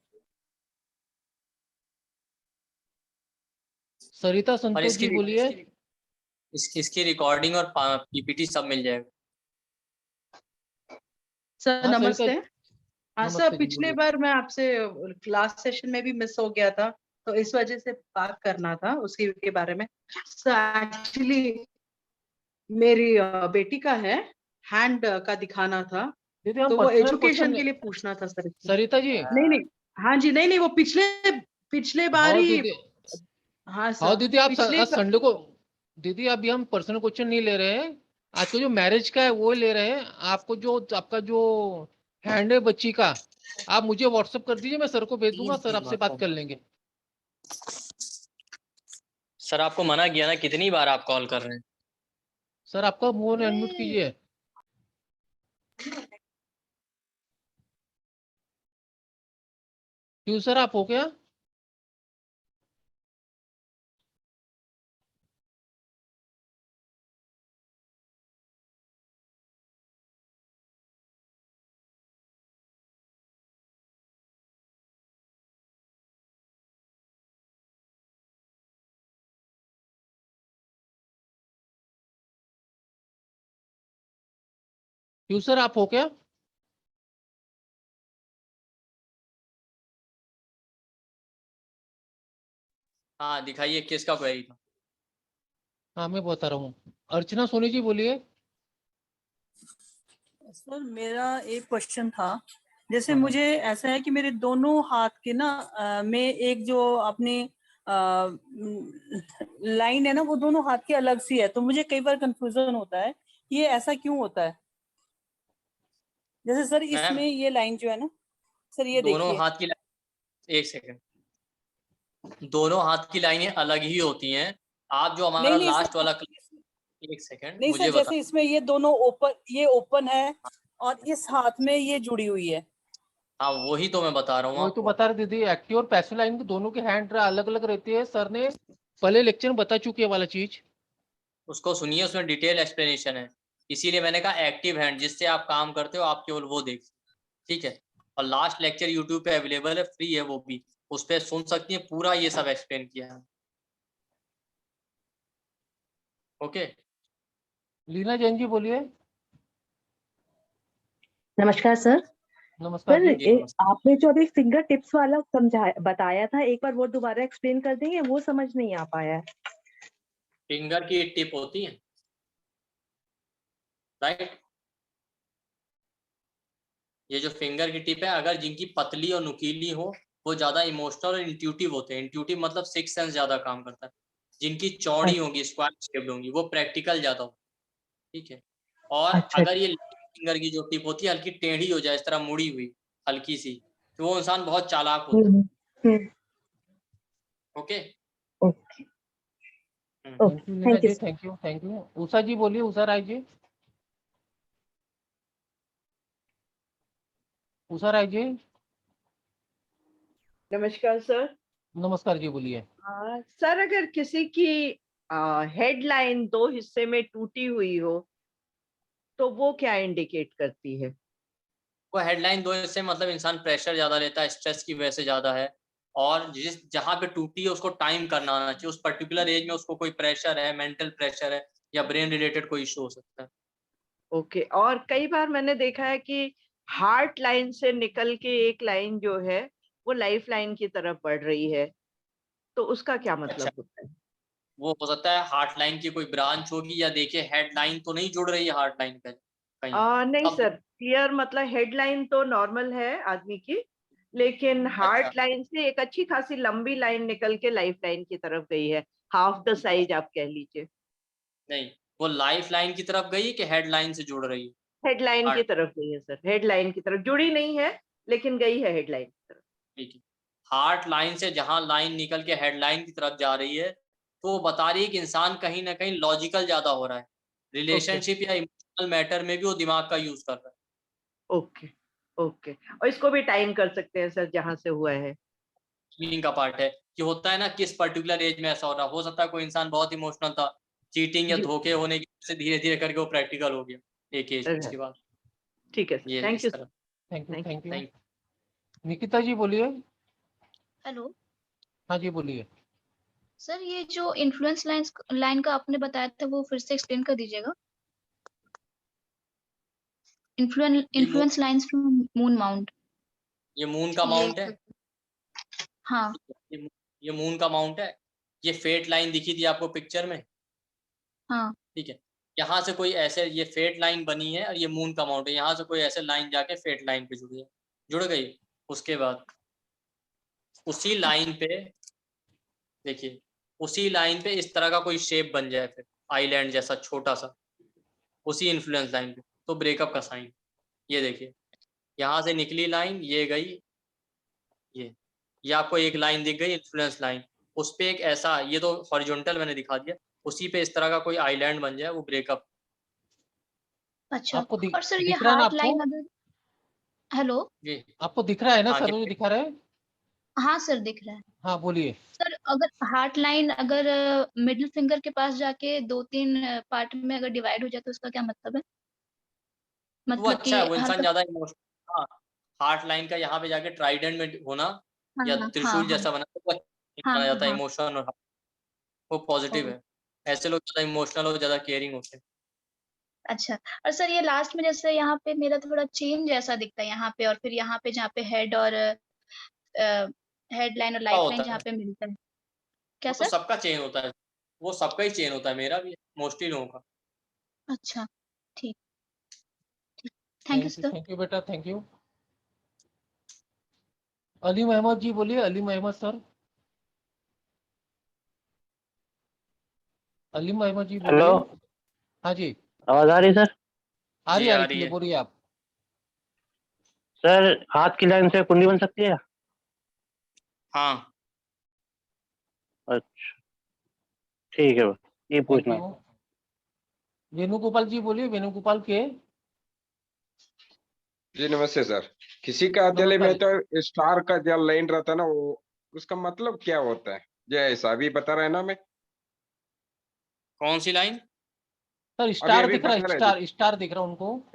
Sarita और संतोष जी बोलिए। इसकी रिकॉर्डिंग और पीपीटी सब मिल जाएगा। सर हाँ सरिता, नमस्ते। हाँ सर, नमस्ते जी पिछले बोलिए। बार मैं आपसे क्लास सेशन में भी मिस हो गया था, तो इस वजह से बात करना था उसकी के बारे में। सर एक्चुअली मेरी बेटी का है, हैंड का दिखाना था, दीदी हम तो वो पर्सनल एजुकेशन क्वेश्चन, के लिए पूछना था सर। सरिता जी। नहीं, हाँ जी, नहीं वो पिछले बार हाँ ही। दीदी, हाँ हाँ सर, दीदी आप पिछले आज संडे को, दीदी अभी हम पर्सनल क्वेश्चन नहीं ले रहे हैं, आज को जो मैरिज का है वो ले रहे हैं। आपको जो आपका जो हैंड है बच्ची का, आप मुझे व्हाट्सएप कर दीजिए, मैं सर को भेज दूंगा, सर आपसे बात कर लेंगे। सर आपको मना किया ना, कितनी बार आप कॉल कर रहे हैं? सर आपका फोन अनम्यूट कीजिए। क्यों सर, आप हो क्या? क्यों सर, आप हो क्या? हाँ दिखाइए, किसका क्वेरी था? हाँ मैं बता रहा हूँ, अर्चना सोनी जी बोलिए। सर मेरा एक क्वेश्चन था, जैसे हाँ, हाँ। मुझे ऐसा है कि मेरे दोनों हाथ के ना में एक जो अपनी लाइन है ना, वो दोनों हाथ की अलग सी है, तो मुझे कई बार कंफ्यूजन होता है ये ऐसा क्यों होता है। जैसे सर मैम इसमें ये लाइन जो है ना, सर ये दोनों देखिए। हाथ की एक सेकंड, दोनों हाथ की लाइनें अलग ही होती हैं। आप जो हमारा नहीं लास्ट सर, वाला एक सेकंड नहीं सर, मुझे बता। जैसे इसमें ये दोनों ओपन, ये ओपन है और इस हाथ में ये जुड़ी हुई है। हाँ वही तो मैं बता रहा हूँ वही तो आपको। बता रहे दीदी, एक्टिव और पैसिव लाइन के दोनों के हैंड अलग अलग रहते हैं, सर ने पहले लेक्चर में बता चुके हैं वाला चीज। उसको सुनिए, उसमें डिटेल एक्सप्लेनेशन है, इसीलिए मैंने कहा एक्टिव हैंड जिससे आप काम करते हो आप केवल वो देख, ठीक है। और लास्ट लेक्चर यूट्यूब पे अवेलेबल है, फ्री है वो भी, उस पर सुन सकती है, पूरा ये सब एक्सप्लेन किया है। ओके। लीना जैन जी बोलिए। नमस्कार सर। नमस्कार सर जी। जी नमस्ते। आपने जो अभी फिंगर टिप्स वाला समझाया बताया था, एक बार वो दोबारा एक्सप्लेन कर देंगे, वो समझ नहीं आ पाया है। फिंगर की टिप होती है, राइट। ये जो फिंगर की टिप है, अगर जिनकी पतली और नुकीली हो वो ज्यादा इमोशनल और इंट्यूटिव होते हैं। इंट्यूटिव मतलब सिक्स सेंस ज्यादा काम करता है। जिनकी चौड़ी अच्छा होंगी, स्क्वायर शेप्ड होंगी, वो प्रैक्टिकल ज्यादा हो, ठीक है। और अच्छा। अगर ये फिंगर की जो टिप होती है हल्की टेढ़ी हो जाए, इस तरह मुड़ी हुई हल्की सी, तो वो इंसान बहुत चालाक होता है। Hmm, okay. Okay thank okay, you Leena thank you. जी, thank you, thank you. Usha ji बोलिए, उषा राय जी। उषा राय जी। नमस्कार सर। नमस्कार जी, बोलिए। सर अगर किसी की हेडलाइन दो हिस्से में टूटी हुई हो तो वो क्या इंडिकेट करती है? वो हेडलाइन दो हिस्से मतलब इंसान प्रेशर ज्यादा लेता है, स्ट्रेस की वजह से ज्यादा है। और जिस जहाँ पे टूटी है उसको टाइम करना आना चाहिए, उस पर्टिकुलर एज में उसको कोई प्रेशर है, मेंटल प्रेशर है या ब्रेन रिलेटेड कोई इशू हो सकता है। ओके। और कई बार मैंने देखा है कि हार्ट लाइन से निकल के एक लाइन जो है वो लाइफ लाइन की तरफ बढ़ रही है, तो उसका क्या अच्छा, मतलब होता है? वो हो सकता है हार्ट लाइन की कोई ब्रांच होगी, या देखिए हेड लाइन तो नहीं जुड़ रही है हार्ट लाइन पे कहीं। नहीं अब सर, क्लियर मतलब हेडलाइन तो नॉर्मल है आदमी की, लेकिन अच्छा, हार्ट लाइन से एक अच्छी खासी लंबी लाइन निकल के लाइफ लाइन की तरफ गई है, हाफ द साइज आप कह लीजिए। नहीं, वो लाइफ लाइन की तरफ गई कि हेड लाइन से जुड़ रही है? हेडलाइन की हार्ट, तरफ गई है सर, हेडलाइन की तरफ जुड़ी नहीं है लेकिन गई है हेडलाइन की तरफ। ठीक है। हार्ट लाइन से जहां लाइन निकल के हेड लाइन की तरफ जा रही है, तो वो बता रही है कि इंसान कहीं ना कहीं लॉजिकल ज्यादा हो रहा है, ओके रिलेशनशिप या इमोशनल मैटर में भी वो दिमाग का यूज कर रहा है। Okay okay. और इसको भी टाइम कर सकते हैं सर जहां से हुआ है? मीनिंग का पार्ट है कि होता है ना, किस पर्टिकुलर एज में ऐसा हो रहा, हो सकता है कोई इंसान बहुत इमोशनल था, चीटिंग या जी धोखे होने की वजह से धीरे धीरे करके वो प्रैक्टिकल हो गया एक एज सर, के बाद। ठीक है सर, ये थैंक इस यू सर। तरह। Thank you, thank thank you. Thank Nikita ji बोलिए। हेलो हाँ जी, बोलिए। सर, ये जो इन्फ्लुएंस लाइन का आपने बताया था वो फिर से एक्सप्लेन कर दीजिएगा। ये moon, influence lines from moon mount. ये मून का ये माउंट है। हाँ। ये ये मून का माउंट है, ये फेट लाइन दिखी थी आपको पिक्चर में, हाँ ठीक है। यहाँ से कोई ऐसे ये फेट लाइन बनी है और ये मून का माउंट है, यहाँ से कोई ऐसे लाइन जाके फेट लाइन पे जुड़ी है, जुड़ गई। उसके बाद उसी लाइन पे देखिए, उसी लाइन पे इस तरह का कोई शेप बन जाए फिर आइलैंड जैसा छोटा सा, उसी इन्फ्लुएंस लाइन पे, तो ब्रेकअप का साइन। ये देखिए, यहाँ से निकली लाइन, ये गई, ये आपको एक लाइन दिख गई इन्फ्लुएंस लाइन, उस पे एक ऐसा, ये तो हॉरिजॉन्टल मैंने दिखा दिया, उसी पे इस तरह का कोई आइलैंड बन जाए, वो ब्रेकअप। अच्छा। आपको और सर ये दिख रहा है ना हार्ट आपको? लाइन अगर, हेलो, जी आपको दिख रहा है ना हाँ सर, जी, मुझे दिखा रहा है? हाँ सर दिख रहा है। हाँ बोलिए। सर अगर हार्ट लाइन अगर मिडिल फिंगर के पास जाके 2-3 पार्ट में अगर डिवाइड हो जाए तो उसका क्या मतलब है? तो वो मतलब अच्छा कि है, वो इंसान हल्का, ज्यादा इमोशनल, हाँ, हार्ट लाइन का यहाँ पे जाके ट्राइडेंट में होना हाँ या हाँ त्रिशूल हाँ जैसा बना तो वो हाँ माना जाता है हाँ इमोशन, और वो पॉजिटिव हाँ। है। ऐसे लोग ज्यादा इमोशनल और ज्यादा केयरिंग होते हैं। अच्छा। और सर ये लास्ट में जैसे यहाँ पे मेरा थोड़ा चेन जैसा दिखता है यहाँ पे, और फिर यहाँ पे जहाँ पे हेड और हेड लाइन और क्या लाइफ लाइन होता जहाँ है, पे मिलता है, क्या वो तो सर? सबका चेन होता है, वो सबका ही चेन होता है, मेरा भी मोस्टली लोगों का। अच्छा, ठीक, thank you sir. Thank you बेटा, थैंक यू। अली मोहम्मद जी बोलिए, अली मोहम्मद सर, अली मोहम्मद जी हेलो, बोलिए। हाँ जी, आवाज आ रही है सर? जी आ आ रही रही थी, है। बोलिए आप। सर हाथ की लाइन से कुंडी बन सकती है? हाँ अच्छा, ठीक है, बस ये थैंक पूछना यू। था। वेणुगोपाल जी बोलिए, वेणुगोपाल के। जी नमस्ते सर। किसी का दिल नमस्कार में जी। तो स्टार का जो लाइन रहता है ना, वो उसका मतलब क्या होता है? जो ऐसा अभी बता रहे हैं ना, मैं कौन सी लाइन? सर अभी स्टार अभी दिख रहा है, बता रहे थे। स्टार स्टार दिख रहा है उनको।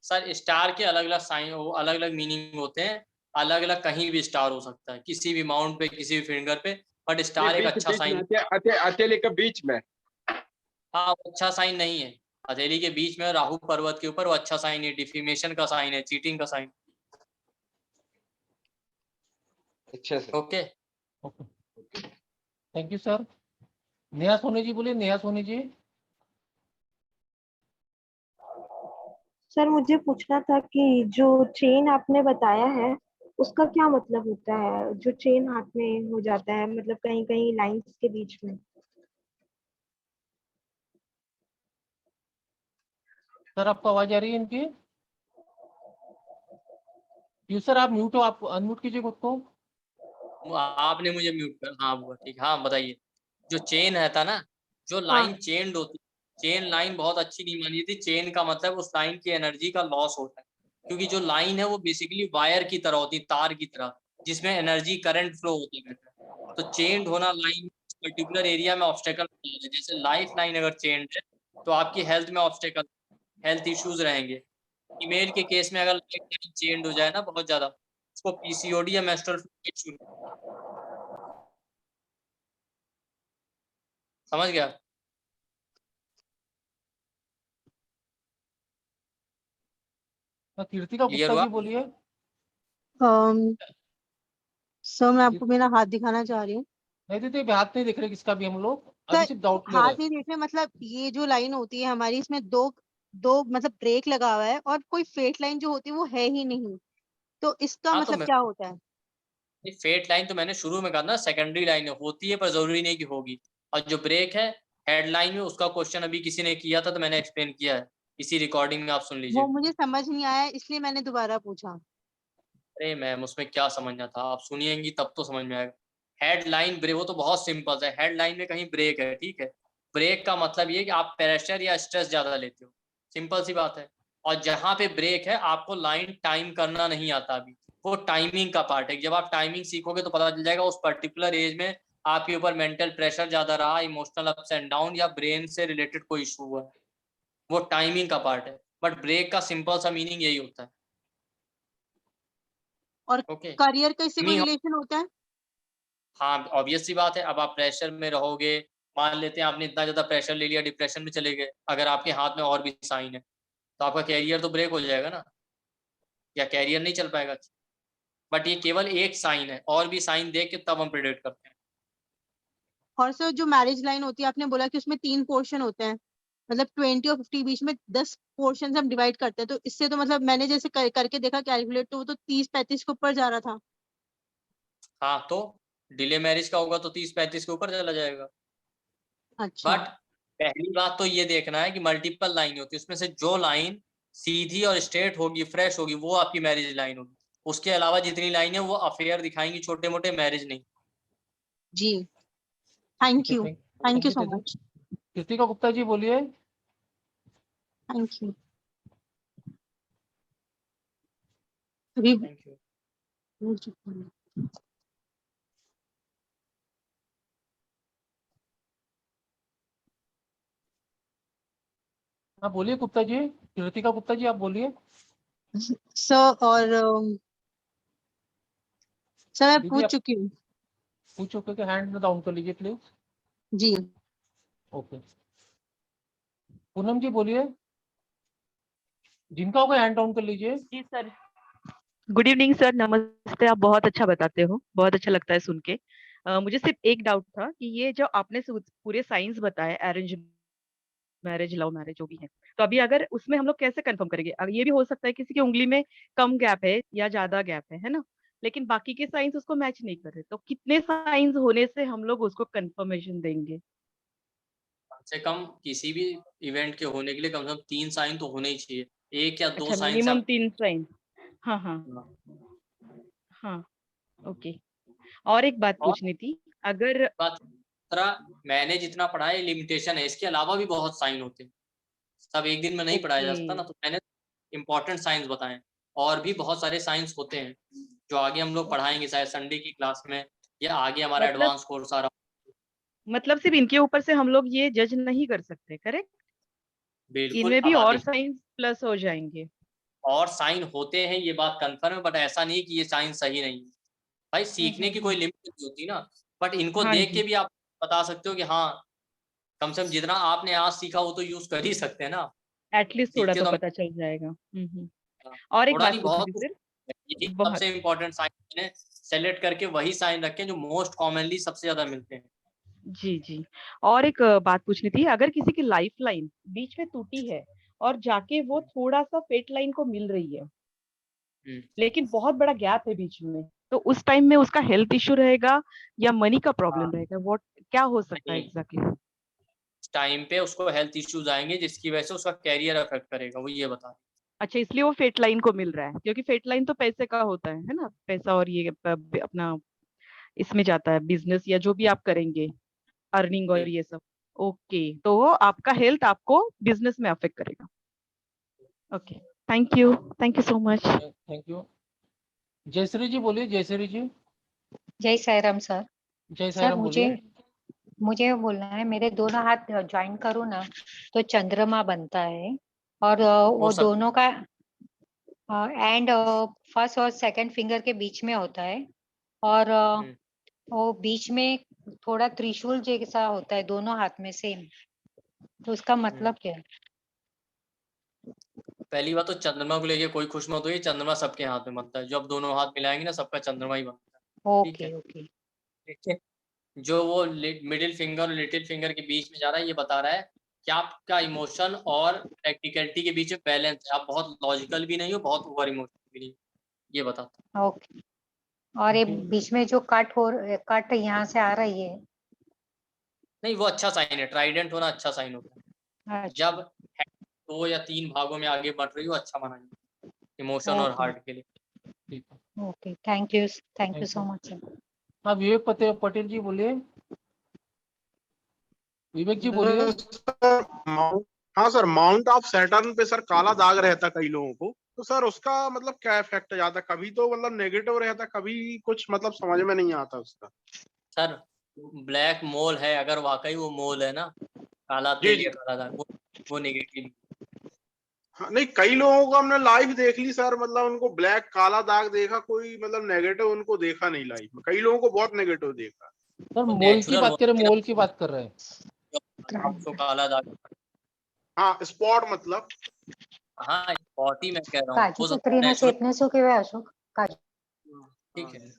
सर स्टार के अलग अलग साइन, अलग अलग मीनिंग होते हैं, अलग अलग कहीं भी स्टार हो सकता है, किसी भी माउंट पे, किसी भी फिंगर पे, बट ये स्टार एक बीच अच्छा बीच में साइन। हथेली के बीच में। हाँ वो अच्छा साइन नहीं है, हथेली के बीच में राहु पर्वत के ऊपर, वो अच्छा साइन है, डिफेमेशन का साइन है, चीटिंग का साइन। अच्छा sir. Okay. Okay, thank you sir. Neha Soni ji बोलिए, नेहा सोनी जी। सर मुझे पूछना था कि जो चेन आपने बताया है उसका क्या मतलब होता है, जो चेन हाथ में हो जाता है, मतलब कहीं कहीं लाइंस के बीच में। सर आपको आवाज आ रही है इनकी? यू सर आप म्यूट हो, आप अनम्यूट कीजिए खुद को। आपने मुझे म्यूट कर, हाँ वो ठीक, हाँ बताइए। जो चेन है था ना, जो हाँ। लाइन चेन्ड होती, चेन लाइन बहुत अच्छी नहीं मानी थी। चेन का मतलब उस लाइन की एनर्जी का लॉस होता है, क्योंकि जो लाइन है वो बेसिकली वायर की तरह होती है, तार की तरह, जिसमें एनर्जी करंट फ्लो होता रहता है। तो चेन्ड होना लाइन पर्टिकुलर एरिया में ऑब्स्टेकल, जैसे लाइफ लाइन अगर चेन्ड है तो आपकी हेल्थ में ऑब्स्टेकल, हेल्थ इश्यूज रहेंगे। फीमेल के केस में अगर लाइफ लाइन चेन्ड हो जाए ना बहुत ज्यादा, उसको पीसीओडी या मेंस्ट्रुअल इश्यू, समझ गया? कीर्तिका क्लियर गुप्ता हुआ? जी बोलिए। सर मैं आपको मेरा हाथ दिखाना चाह रही हूँ। नहीं दीदी, अभी हाथ नहीं देख रहे किसका भी, हम लोग अभी सर सिर्फ डाउट ले रहे हाथ हैं। नहीं देख रहे, मतलब ये जो लाइन होती है हमारी, इसमें दो दो मतलब ब्रेक लगा हुआ है और कोई फेट लाइन जो होती है वो है ही नहीं, तो इसका हाँ तो मतलब क्या होता है? फेट लाइन तो मैंने शुरू में कहा ना, सेकेंडरी लाइन होती है पर जरूरी नहीं कि होगी। और जो ब्रेक है हेड लाइन में, उसका क्वेश्चन अभी किसी ने किया था तो मैंने एक्सप्लेन किया है, इसी रिकॉर्डिंग में आप सुन वो लीजिए। मुझे समझ नहीं आया इसलिए मैंने दोबारा पूछा। अरे मैम उसमें क्या समझना था, आप सुनिएंगी तब तो समझ में आएगा। हेड लाइन ब्रेक, वो तो बहुत सिंपल है, हेड लाइन में कहीं ब्रेक है, ठीक है। ब्रेक का मतलब ये कि आप प्रेशर या स्ट्रेस ज्यादा लेते हो, सिंपल सी बात है। और जहां पे ब्रेक है आपको लाइन टाइम करना नहीं आता अभी, वो टाइमिंग का पार्ट है। जब आप टाइमिंग सीखोगे तो पता चल जाएगा उस पर्टिकुलर एज में आपके ऊपर मेंटल प्रेशर ज्यादा रहा, इमोशनल अप्स एंड डाउन, या ब्रेन से रिलेटेड कोई इशू हुआ है, वो टाइमिंग का पार्ट है। बट ब्रेक का सिंपल सा मीनिंग यही होता है। और ओके। करियर का इससे कोई रिलेशन होता है? हाँ ऑब्वियस सी बात है, अब आप प्रेशर में रहोगे, मान लेते हैं आपने इतना ज्यादा प्रेशर ले लिया, डिप्रेशन में चले गए, अगर आपके हाथ में और भी साइन है तो आपका कैरियर तो ब्रेक हो जाएगा ना, या कैरियर नहीं चल पाएगा। बट ये केवल एक साइन है, और भी साइन देख के तब हम प्रिडिक्ट करते हैं। और सर जो मैरिज लाइन होती है, आपने बोला कि उसमें 3 पोर्शन होते हैं, मतलब 20 और 50 बीच में 10 पोर्शन हम डिवाइड करते हैं, तो इससे तो मतलब मैंने जैसे करके देखा कैलकुलेट, तो वो तो 30-35 के ऊपर जा रहा था। हाँ, तो डिले मैरिज का होगा तो 30-35 के ऊपर चला जाएगा। अच्छा। बट पहली बात तो ये देखना है कि मल्टीपल लाइन होती है, उसमें से जो लाइन सीधी और स्ट्रेट होगी, फ्रेश होगी, वो आपकी मैरिज लाइन होगी। उसके अलावा जितनी लाइन है वो अफेयर दिखाएंगी, छोटे मोटे, मैरिज नहीं। जी, thank you, thank you so Kritika much, Kritika Gupta ji बोलिए। Thank you. अभी थैंक यू। भूल चुकी हूँ। हाँ बोलिए गुप्ता जी, कृतिका गुप्ता जी आप बोलिए। सर और सर मैं दीदी पूछ आप चुकी हूँ। पूछ चुके कि हैंड डाउन कर लीजिए प्लीज। जी, ओके, पूनम जी बोलिए, जिनका होगा हैंड डाउन कर लीजिए। जी सर, गुड इवनिंग सर, नमस्ते। आप बहुत अच्छा बताते हो, बहुत अच्छा लगता है सुन के। मुझे सिर्फ एक डाउट था कि ये जो आपने पूरे साइंस बताए, अरेंज मैरिज, लव मैरिज, जो भी है, तो अभी अगर उसमें हम लोग कैसे कंफर्म करेंगे? अगर ये भी हो सकता है किसी की उंगली में कम गैप है या ज्यादा गैप है ना, लेकिन बाकी के साइंस उसको मैच नहीं कर रहे, तो कितने साइंस होने से हम लोग उसको कंफर्मेशन देंगे? कम से कम किसी भी इवेंट के होने के लिए कम से कम 3 साइन तो होने ही चाहिए। 1 या 2 अच्छा, साइन से मिनिमम आप 3 साइन। हाँ हाँ हाँ, ओके। और एक बात और पूछनी थी, अगर बात मैंने जितना पढ़ा है लिमिटेशन है, इसके अलावा भी बहुत साइन होते हैं। सब एक दिन में नहीं पढ़ाया जा ओके, सकता ना, तो मैंने इम्पोर्टेंट साइंस बताए। और भी बहुत सारे साइंस होते हैं जो आगे हम लोग पढ़ाएंगे, शायद संडे की क्लास में, या आगे हमारा मतलब एडवांस कोर्स आ रहा। सिर्फ इनके ऊपर से हम लोग ये जज नहीं कर सकते, करेक्ट? बिल्कुल। इनमें भी हाँ और देखिए, साइंस प्लस हो जाएंगे। और साइन होते हैं, ये बात कंफर्म है, बट ऐसा नहीं कि ये साइन सही नहीं है। भाई सीखने की कोई लिमिट नहीं होती ना, बट इनको हाँ देख जी, के भी आप बता सकते हो कि हाँ, कम से कम जितना आपने आज सीखा वो तो यूज कर ही सकते हैं ना। एटलीस्ट थोड़ा सीख के तो तो पता चल जाएगा। और एक थोड़ा बात नहीं, पूछनी बहुत थी कुछ सर, है। यही बहुत सबसे इम्पोर्टेंट साइन मैंने सेलेक्ट करके वही साइन रखे जो मोस्ट कॉमनली सबसे ज्यादा मिलते हैं। जी जी। और एक बात पूछनी थी, अगर किसी की लाइफ लाइन बीच में टूटी है और जाके वो थोड़ा सा फेट लाइन को मिल रही है, लेकिन बहुत बड़ा गैप है बीच में, तो उस टाइम में उसका हेल्थ इश्यू रहेगा या मनी का प्रॉब्लम रहेगा? व्हाट, क्या हो सकता है नहीं, एग्जैक्टली? टाइम पे उसको हेल्थ इश्यूज आएंगे जिसकी वजह से उसका कैरियर अफेक्ट करेगा, वो ये बता। अच्छा, इसलिए वो फेट लाइन को मिल रहा है, क्योंकि फेट लाइन तो पैसे का होता है ना, पैसा, और ये अपना इसमें जाता है, बिजनेस या जो भी आप करेंगे, अर्निंग और ये सब। ओके, तो वो आपका हेल्थ आपको बिजनेस में अफेक्ट करेगा। Okay, thank you, thank you so much. Thank you. Jayshree ji बोलिए, जयश्री जी। जय साईराम सर। जय सर साईराम मुझे बोलिए। मुझे बोलना है, मेरे दोनों हाथ ज्वाइन करूँ ना तो चंद्रमा बनता है, और हो वो सकता दोनों का एंड फर्स्ट और सेकंड फिंगर के बीच में होता है, और वो बीच में थोड़ा त्रिशूल जैसा होता है दोनों हाथ में सेम, तो उसका मतलब क्या है? पहली बात तो चंद्रमा को लेके कोई खुश मत होइए, चंद्रमा सबके हाथ में बनता है। जो अब दोनों हाथ मिलाएंगे ना, सबका चंद्रमा ही बनता है। ठीक है, ओके ओके। ठीक है। जो वो मिडिल फिंगर और लिटिल फिंगर के बीच में जा रहा है, ये बता रहा है कि आपका इमोशन और प्रैक्टिकलिटी के बीच में बैलेंस है। आप बहुत लॉजिकल भी नहीं हो, बहुत ओवर इमोशनल भी नहीं, ये बताता ओके, और ये बीच में जो कट यहाँ से आ रही है? नहीं, वो अच्छा साइन है। ट्राइडेंट होना अच्छा साइन होता है। अच्छा, जब 2 या 3 भागों में आगे बढ़ रही हो, अच्छा माना जाता है इमोशन और ओके हार्ट के लिए। ठीक है, okay, thank you so much sir. हाँ विवेक पटेल जी बोलिए। विवेक जी बोलिए। हाँ सर, माउंट ऑफ सैटर्न पे सर काला दाग रहता कई लोगों को, तो सर उसका मतलब क्या इफेक्ट जाता? कभी तो मतलब नेगेटिव रहता, कभी कुछ मतलब समझ में नहीं आता उसका। सर ब्लैक मोल है, अगर वाकई वो मोल है ना, काला जी तिल जी। या काला दाग, वो नेगेटिव। हाँ, नहीं कई लोगों को हमने लाइव देख ली सर, मतलब उनको ब्लैक काला दाग देखा, कोई मतलब नेगेटिव उनको देखा नहीं लाइव में। कई लोगों को बहुत नेगेटिव देखा। सर वो मोल की नेचुरल बात करें, मोल की बात कर रहे हैं। आपको काला दाग। हाँ, स्पॉट मतलब। हाँ, स्पॉट ही मैं कह रहा हूँ, काजू हो सकता है कतरी नेचुरल। चेपने के वे अशोक काजू। ठीक है,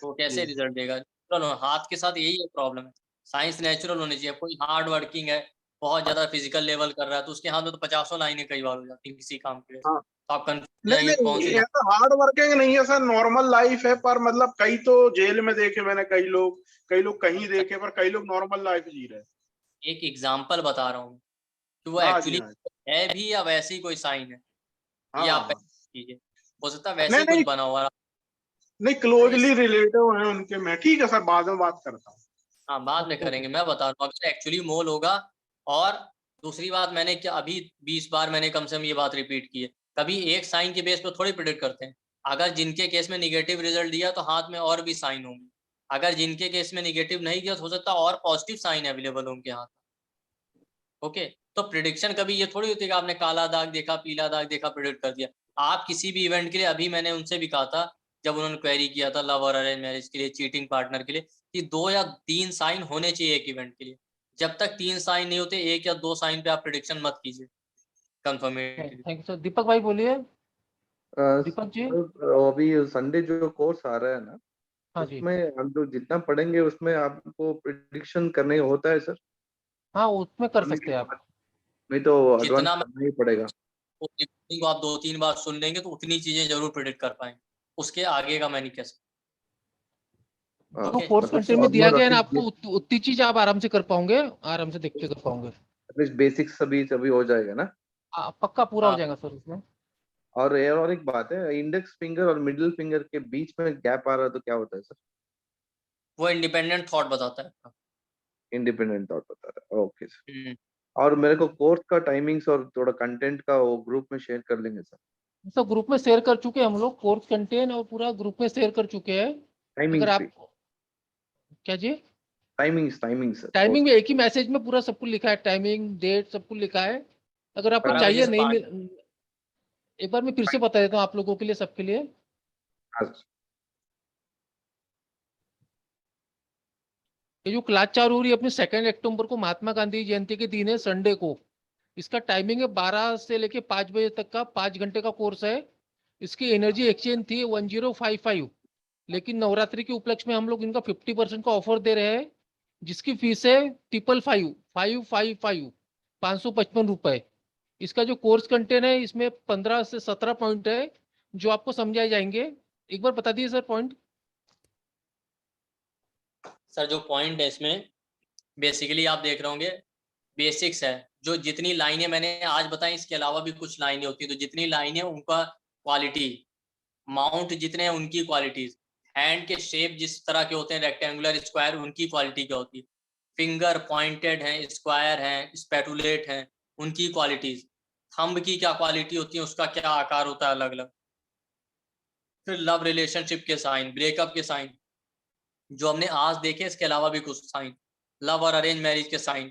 तो कैसे रिजल्ट देगा? चलो, हाथ के साथ यही है प्रॉब्लम है। साइंस नेचुरल होनी चाहिए। कोई हार्ड वर्किंग है, बहुत ज्यादा फिजिकल लेवल कर रहा है, तो उसके हाथ में तो 50 लाइनें कई बार हो जाती हैं किसी काम के लिए। हाँ। तो आप कंफ्यूज नहीं जाएंगे कौन सी नहीं, ऐसा हार्ड वर्किंग नहीं है सर, नॉर्मल लाइफ है। पर मतलब कई तो जेल में देखे मैंने, कई लोग कहीं देखे, पर कई लोग नॉर्मल लाइफ जी रहे हैं। एक एग्जाम्पल बता रहा हूँ कि वो हाँ जी, एक्चुअली हाँ है भी या वैसे ही कोई साइन है, ये आप हाँ। कीजिए। हो सकता है वैसे नहीं ही कुछ नहीं बना हुआ। नहीं, क्लोजली रिलेटिव है उनके। मैं ठीक है सर, बाद में बात करता हूँ। हाँ, बाद में करेंगे। मैं बता रहा हूँ अगर एक्चुअली मोल होगा। और दूसरी बात, मैंने क्या अभी 20 बार मैंने कम से कम ये बात रिपीट की है, कभी एक साइन के बेस पर थोड़ी प्रिडिक्ट करते हैं। अगर जिनके केस में निगेटिव रिजल्ट दिया तो हाथ में और भी साइन होंगे। अगर जिनके केस में निगेटिव नहीं दिया तो हो सकता है और पॉजिटिव साइन अवेलेबल होंगे हाथ में। ओके, तो प्रिडिक्शन कभी ये थोड़ी होती है कि आपने काला दाग देखा, पीला दाग देखा, प्रिडिक्ट कर दिया। आप किसी भी इवेंट के लिए, अभी मैंने उनसे भी कहा था जब उन्होंने क्वेरी किया था लव और अरेंज मैरिज के लिए, चीटिंग पार्टनर के लिए, कि 2 या 3 साइन होने चाहिए एक इवेंट के लिए। जब तक 3 साइन नहीं होते, 1 या 2 साइन पे आप प्रिडिक्शन मत कीजिए confirmedly. Thank you sir. Deepak भाई बोलिए। दीपक जी। अभी संडे जो कोर्स आ रहा है ना, हाँ जी। उसमें हम जो जितना पढ़ेंगे उसमें आपको प्रिडिक्शन करने होता है सर? हाँ, उसमें कर पढ़ने सकते के हैं आप। बाद नहीं तो एडवांस जितना करना ही पड़ेगा। को आप 2-3 बार सुन लेंगे तो उतनी चीजें जरूर प्रिडिक्ट कर पाएंगे, उसके आगे का मैं नहीं कह सकता। जो कोर्स कंटेंट में दिया गया है ना आपको, उतनी चीज आप आराम से कर पाओगे, आराम से देख के कर पाओगे। एटलीस्ट बेसिक्स सभी सभी हो जाएगा ना? पक्का पूरा हो हाँ। जाएगा सर उसमें। और एक बात है, इंडेक्स फिंगर और मिडिल फिंगर के बीच में गैप आ रहा है तो क्या होता है सर? वो इंडिपेंडेंट थॉट बताता है आपका। इंडिपेंडेंट थॉट बता रहा है, ओके सर। और मेरे को कोर्स का टाइमिंग्स और थोड़ा कंटेंट का वो ग्रुप में शेयर कर लेंगे सर? सब ग्रुप में शेयर कर चुके हैं हम लोग, कोर्स कंटेंट और पूरा ग्रुप में शेयर कर चुके हैं। अगर टाइमिंग्स भी? आप क्या जी? Timings sir. टाइमिंग में एक ही मैसेज में पूरा सब कुछ लिखा है, टाइमिंग डेट सब कुछ लिखा है। अगर आपको 12 बजे चाहिए से नहीं 5। एक बार मैं फिर से बता देता हूँ आप लोगों के लिए, सबके लिए। ये जो क्लास चालू हो रही है अपने 2 अक्टूबर को, महात्मा गांधी जयंती के दिन है, संडे को। इसका टाइमिंग है 12 से लेके 5 बजे तक का, 5 घंटे का कोर्स है। इसकी एनर्जी एक्सचेंज थी 1055, लेकिन नवरात्रि के उपलक्ष्य में हम लोग इनका 50% का ऑफर दे रहे हैं, जिसकी फीस है 555 555 इसका जो कोर्स कंटेंट है इसमें 15 से 17 पॉइंट है जो आपको समझाए जाएंगे। एक बार बता दिए सर पॉइंट। सर जो पॉइंट है इसमें बेसिकली आप देख रहे होंगे, बेसिक्स है। जो जितनी लाइनें मैंने आज बताई, इसके अलावा भी कुछ लाइनें होती है, तो जितनी लाइनें उनका क्वालिटी, माउंट जितने हैं उनकी क्वालिटीज, हैंड के शेप जिस तरह के होते हैं, रेक्टेंगुलर, स्क्वायर, उनकी क्वालिटी क्या होती है, फिंगर पॉइंटेड हैं, स्क्वायर हैं, स्पेटुलेट हैं, उनकी क्वालिटीज, थंब की क्या क्वालिटी होती है, उसका क्या आकार होता है अलग अलग। फिर लव रिलेशनशिप के साइन, ब्रेकअप के साइन जो हमने आज देखे, इसके अलावा भी कुछ साइन, लव और अरेंज मैरिज के साइन।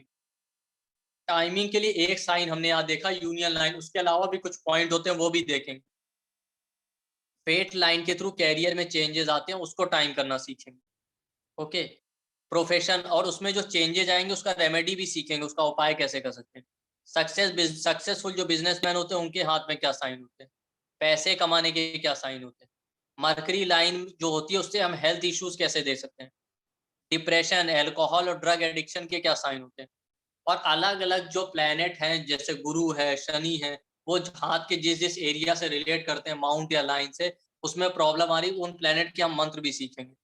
टाइमिंग के लिए एक साइन हमने यहाँ देखा, यूनियन लाइन, उसके अलावा भी कुछ पॉइंट होते हैं वो भी देखेंगे। फेट लाइन के थ्रू कैरियर में चेंजेस आते हैं, उसको टाइम करना सीखेंगे। ओके, प्रोफेशन, और उसमें जो चेंजेस आएंगे उसका रेमेडी भी सीखेंगे, उसका उपाय कैसे कर सकते हैं। सक्सेसफुल जो बिजनेसमैन होते हैं उनके हाथ में क्या साइन होते हैं, पैसे कमाने के क्या साइन होते हैं। मरकरी लाइन जो होती है उससे हम हेल्थ इश्यूज कैसे दे सकते हैं। डिप्रेशन, अल्कोहल और ड्रग एडिक्शन के क्या साइन होते हैं। और अलग अलग जो प्लैनेट हैं, जैसे गुरु है, शनि है, वो हाथ के जिस जिस एरिया से रिलेट करते हैं माउंट या लाइन से, उसमें प्रॉब्लम आ रही, उन प्लैनेट के हम मंत्र भी सीखेंगे।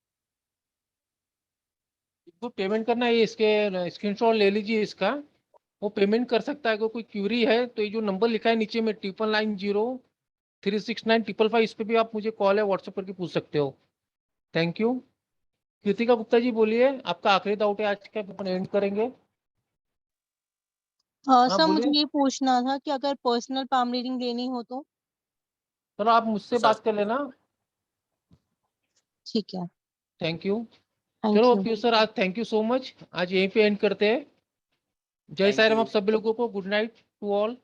तो पेमेंट करना है, इसके स्क्रीनशॉट ले लीजिए इसका। वो पेमेंट कर सकता है। अगर कोई क्यूरी है तो ये जो नंबर लिखा है नीचे में 9990369555, इस पे भी आप मुझे कॉल है व्हाट्सएप करके पूछ सकते हो। Thank you. कृतिका गुप्ता जी बोलिए, आपका आखिरी डाउट है आज का, अपन एंड करेंगे। सर मुझे बोलिए। ये पूछना था कि अगर पर्सनल पाम रीडिंग लेनी हो तो? चलो आप मुझसे बात कर लेना। ठीक है, थैंक यू। थैंक चलो यू। फिर सर, आज थैंक यू सो मच, आज यहीं पे एंड करते हैं। जय साईं राम आप सभी लोगों को, गुड नाइट टू ऑल।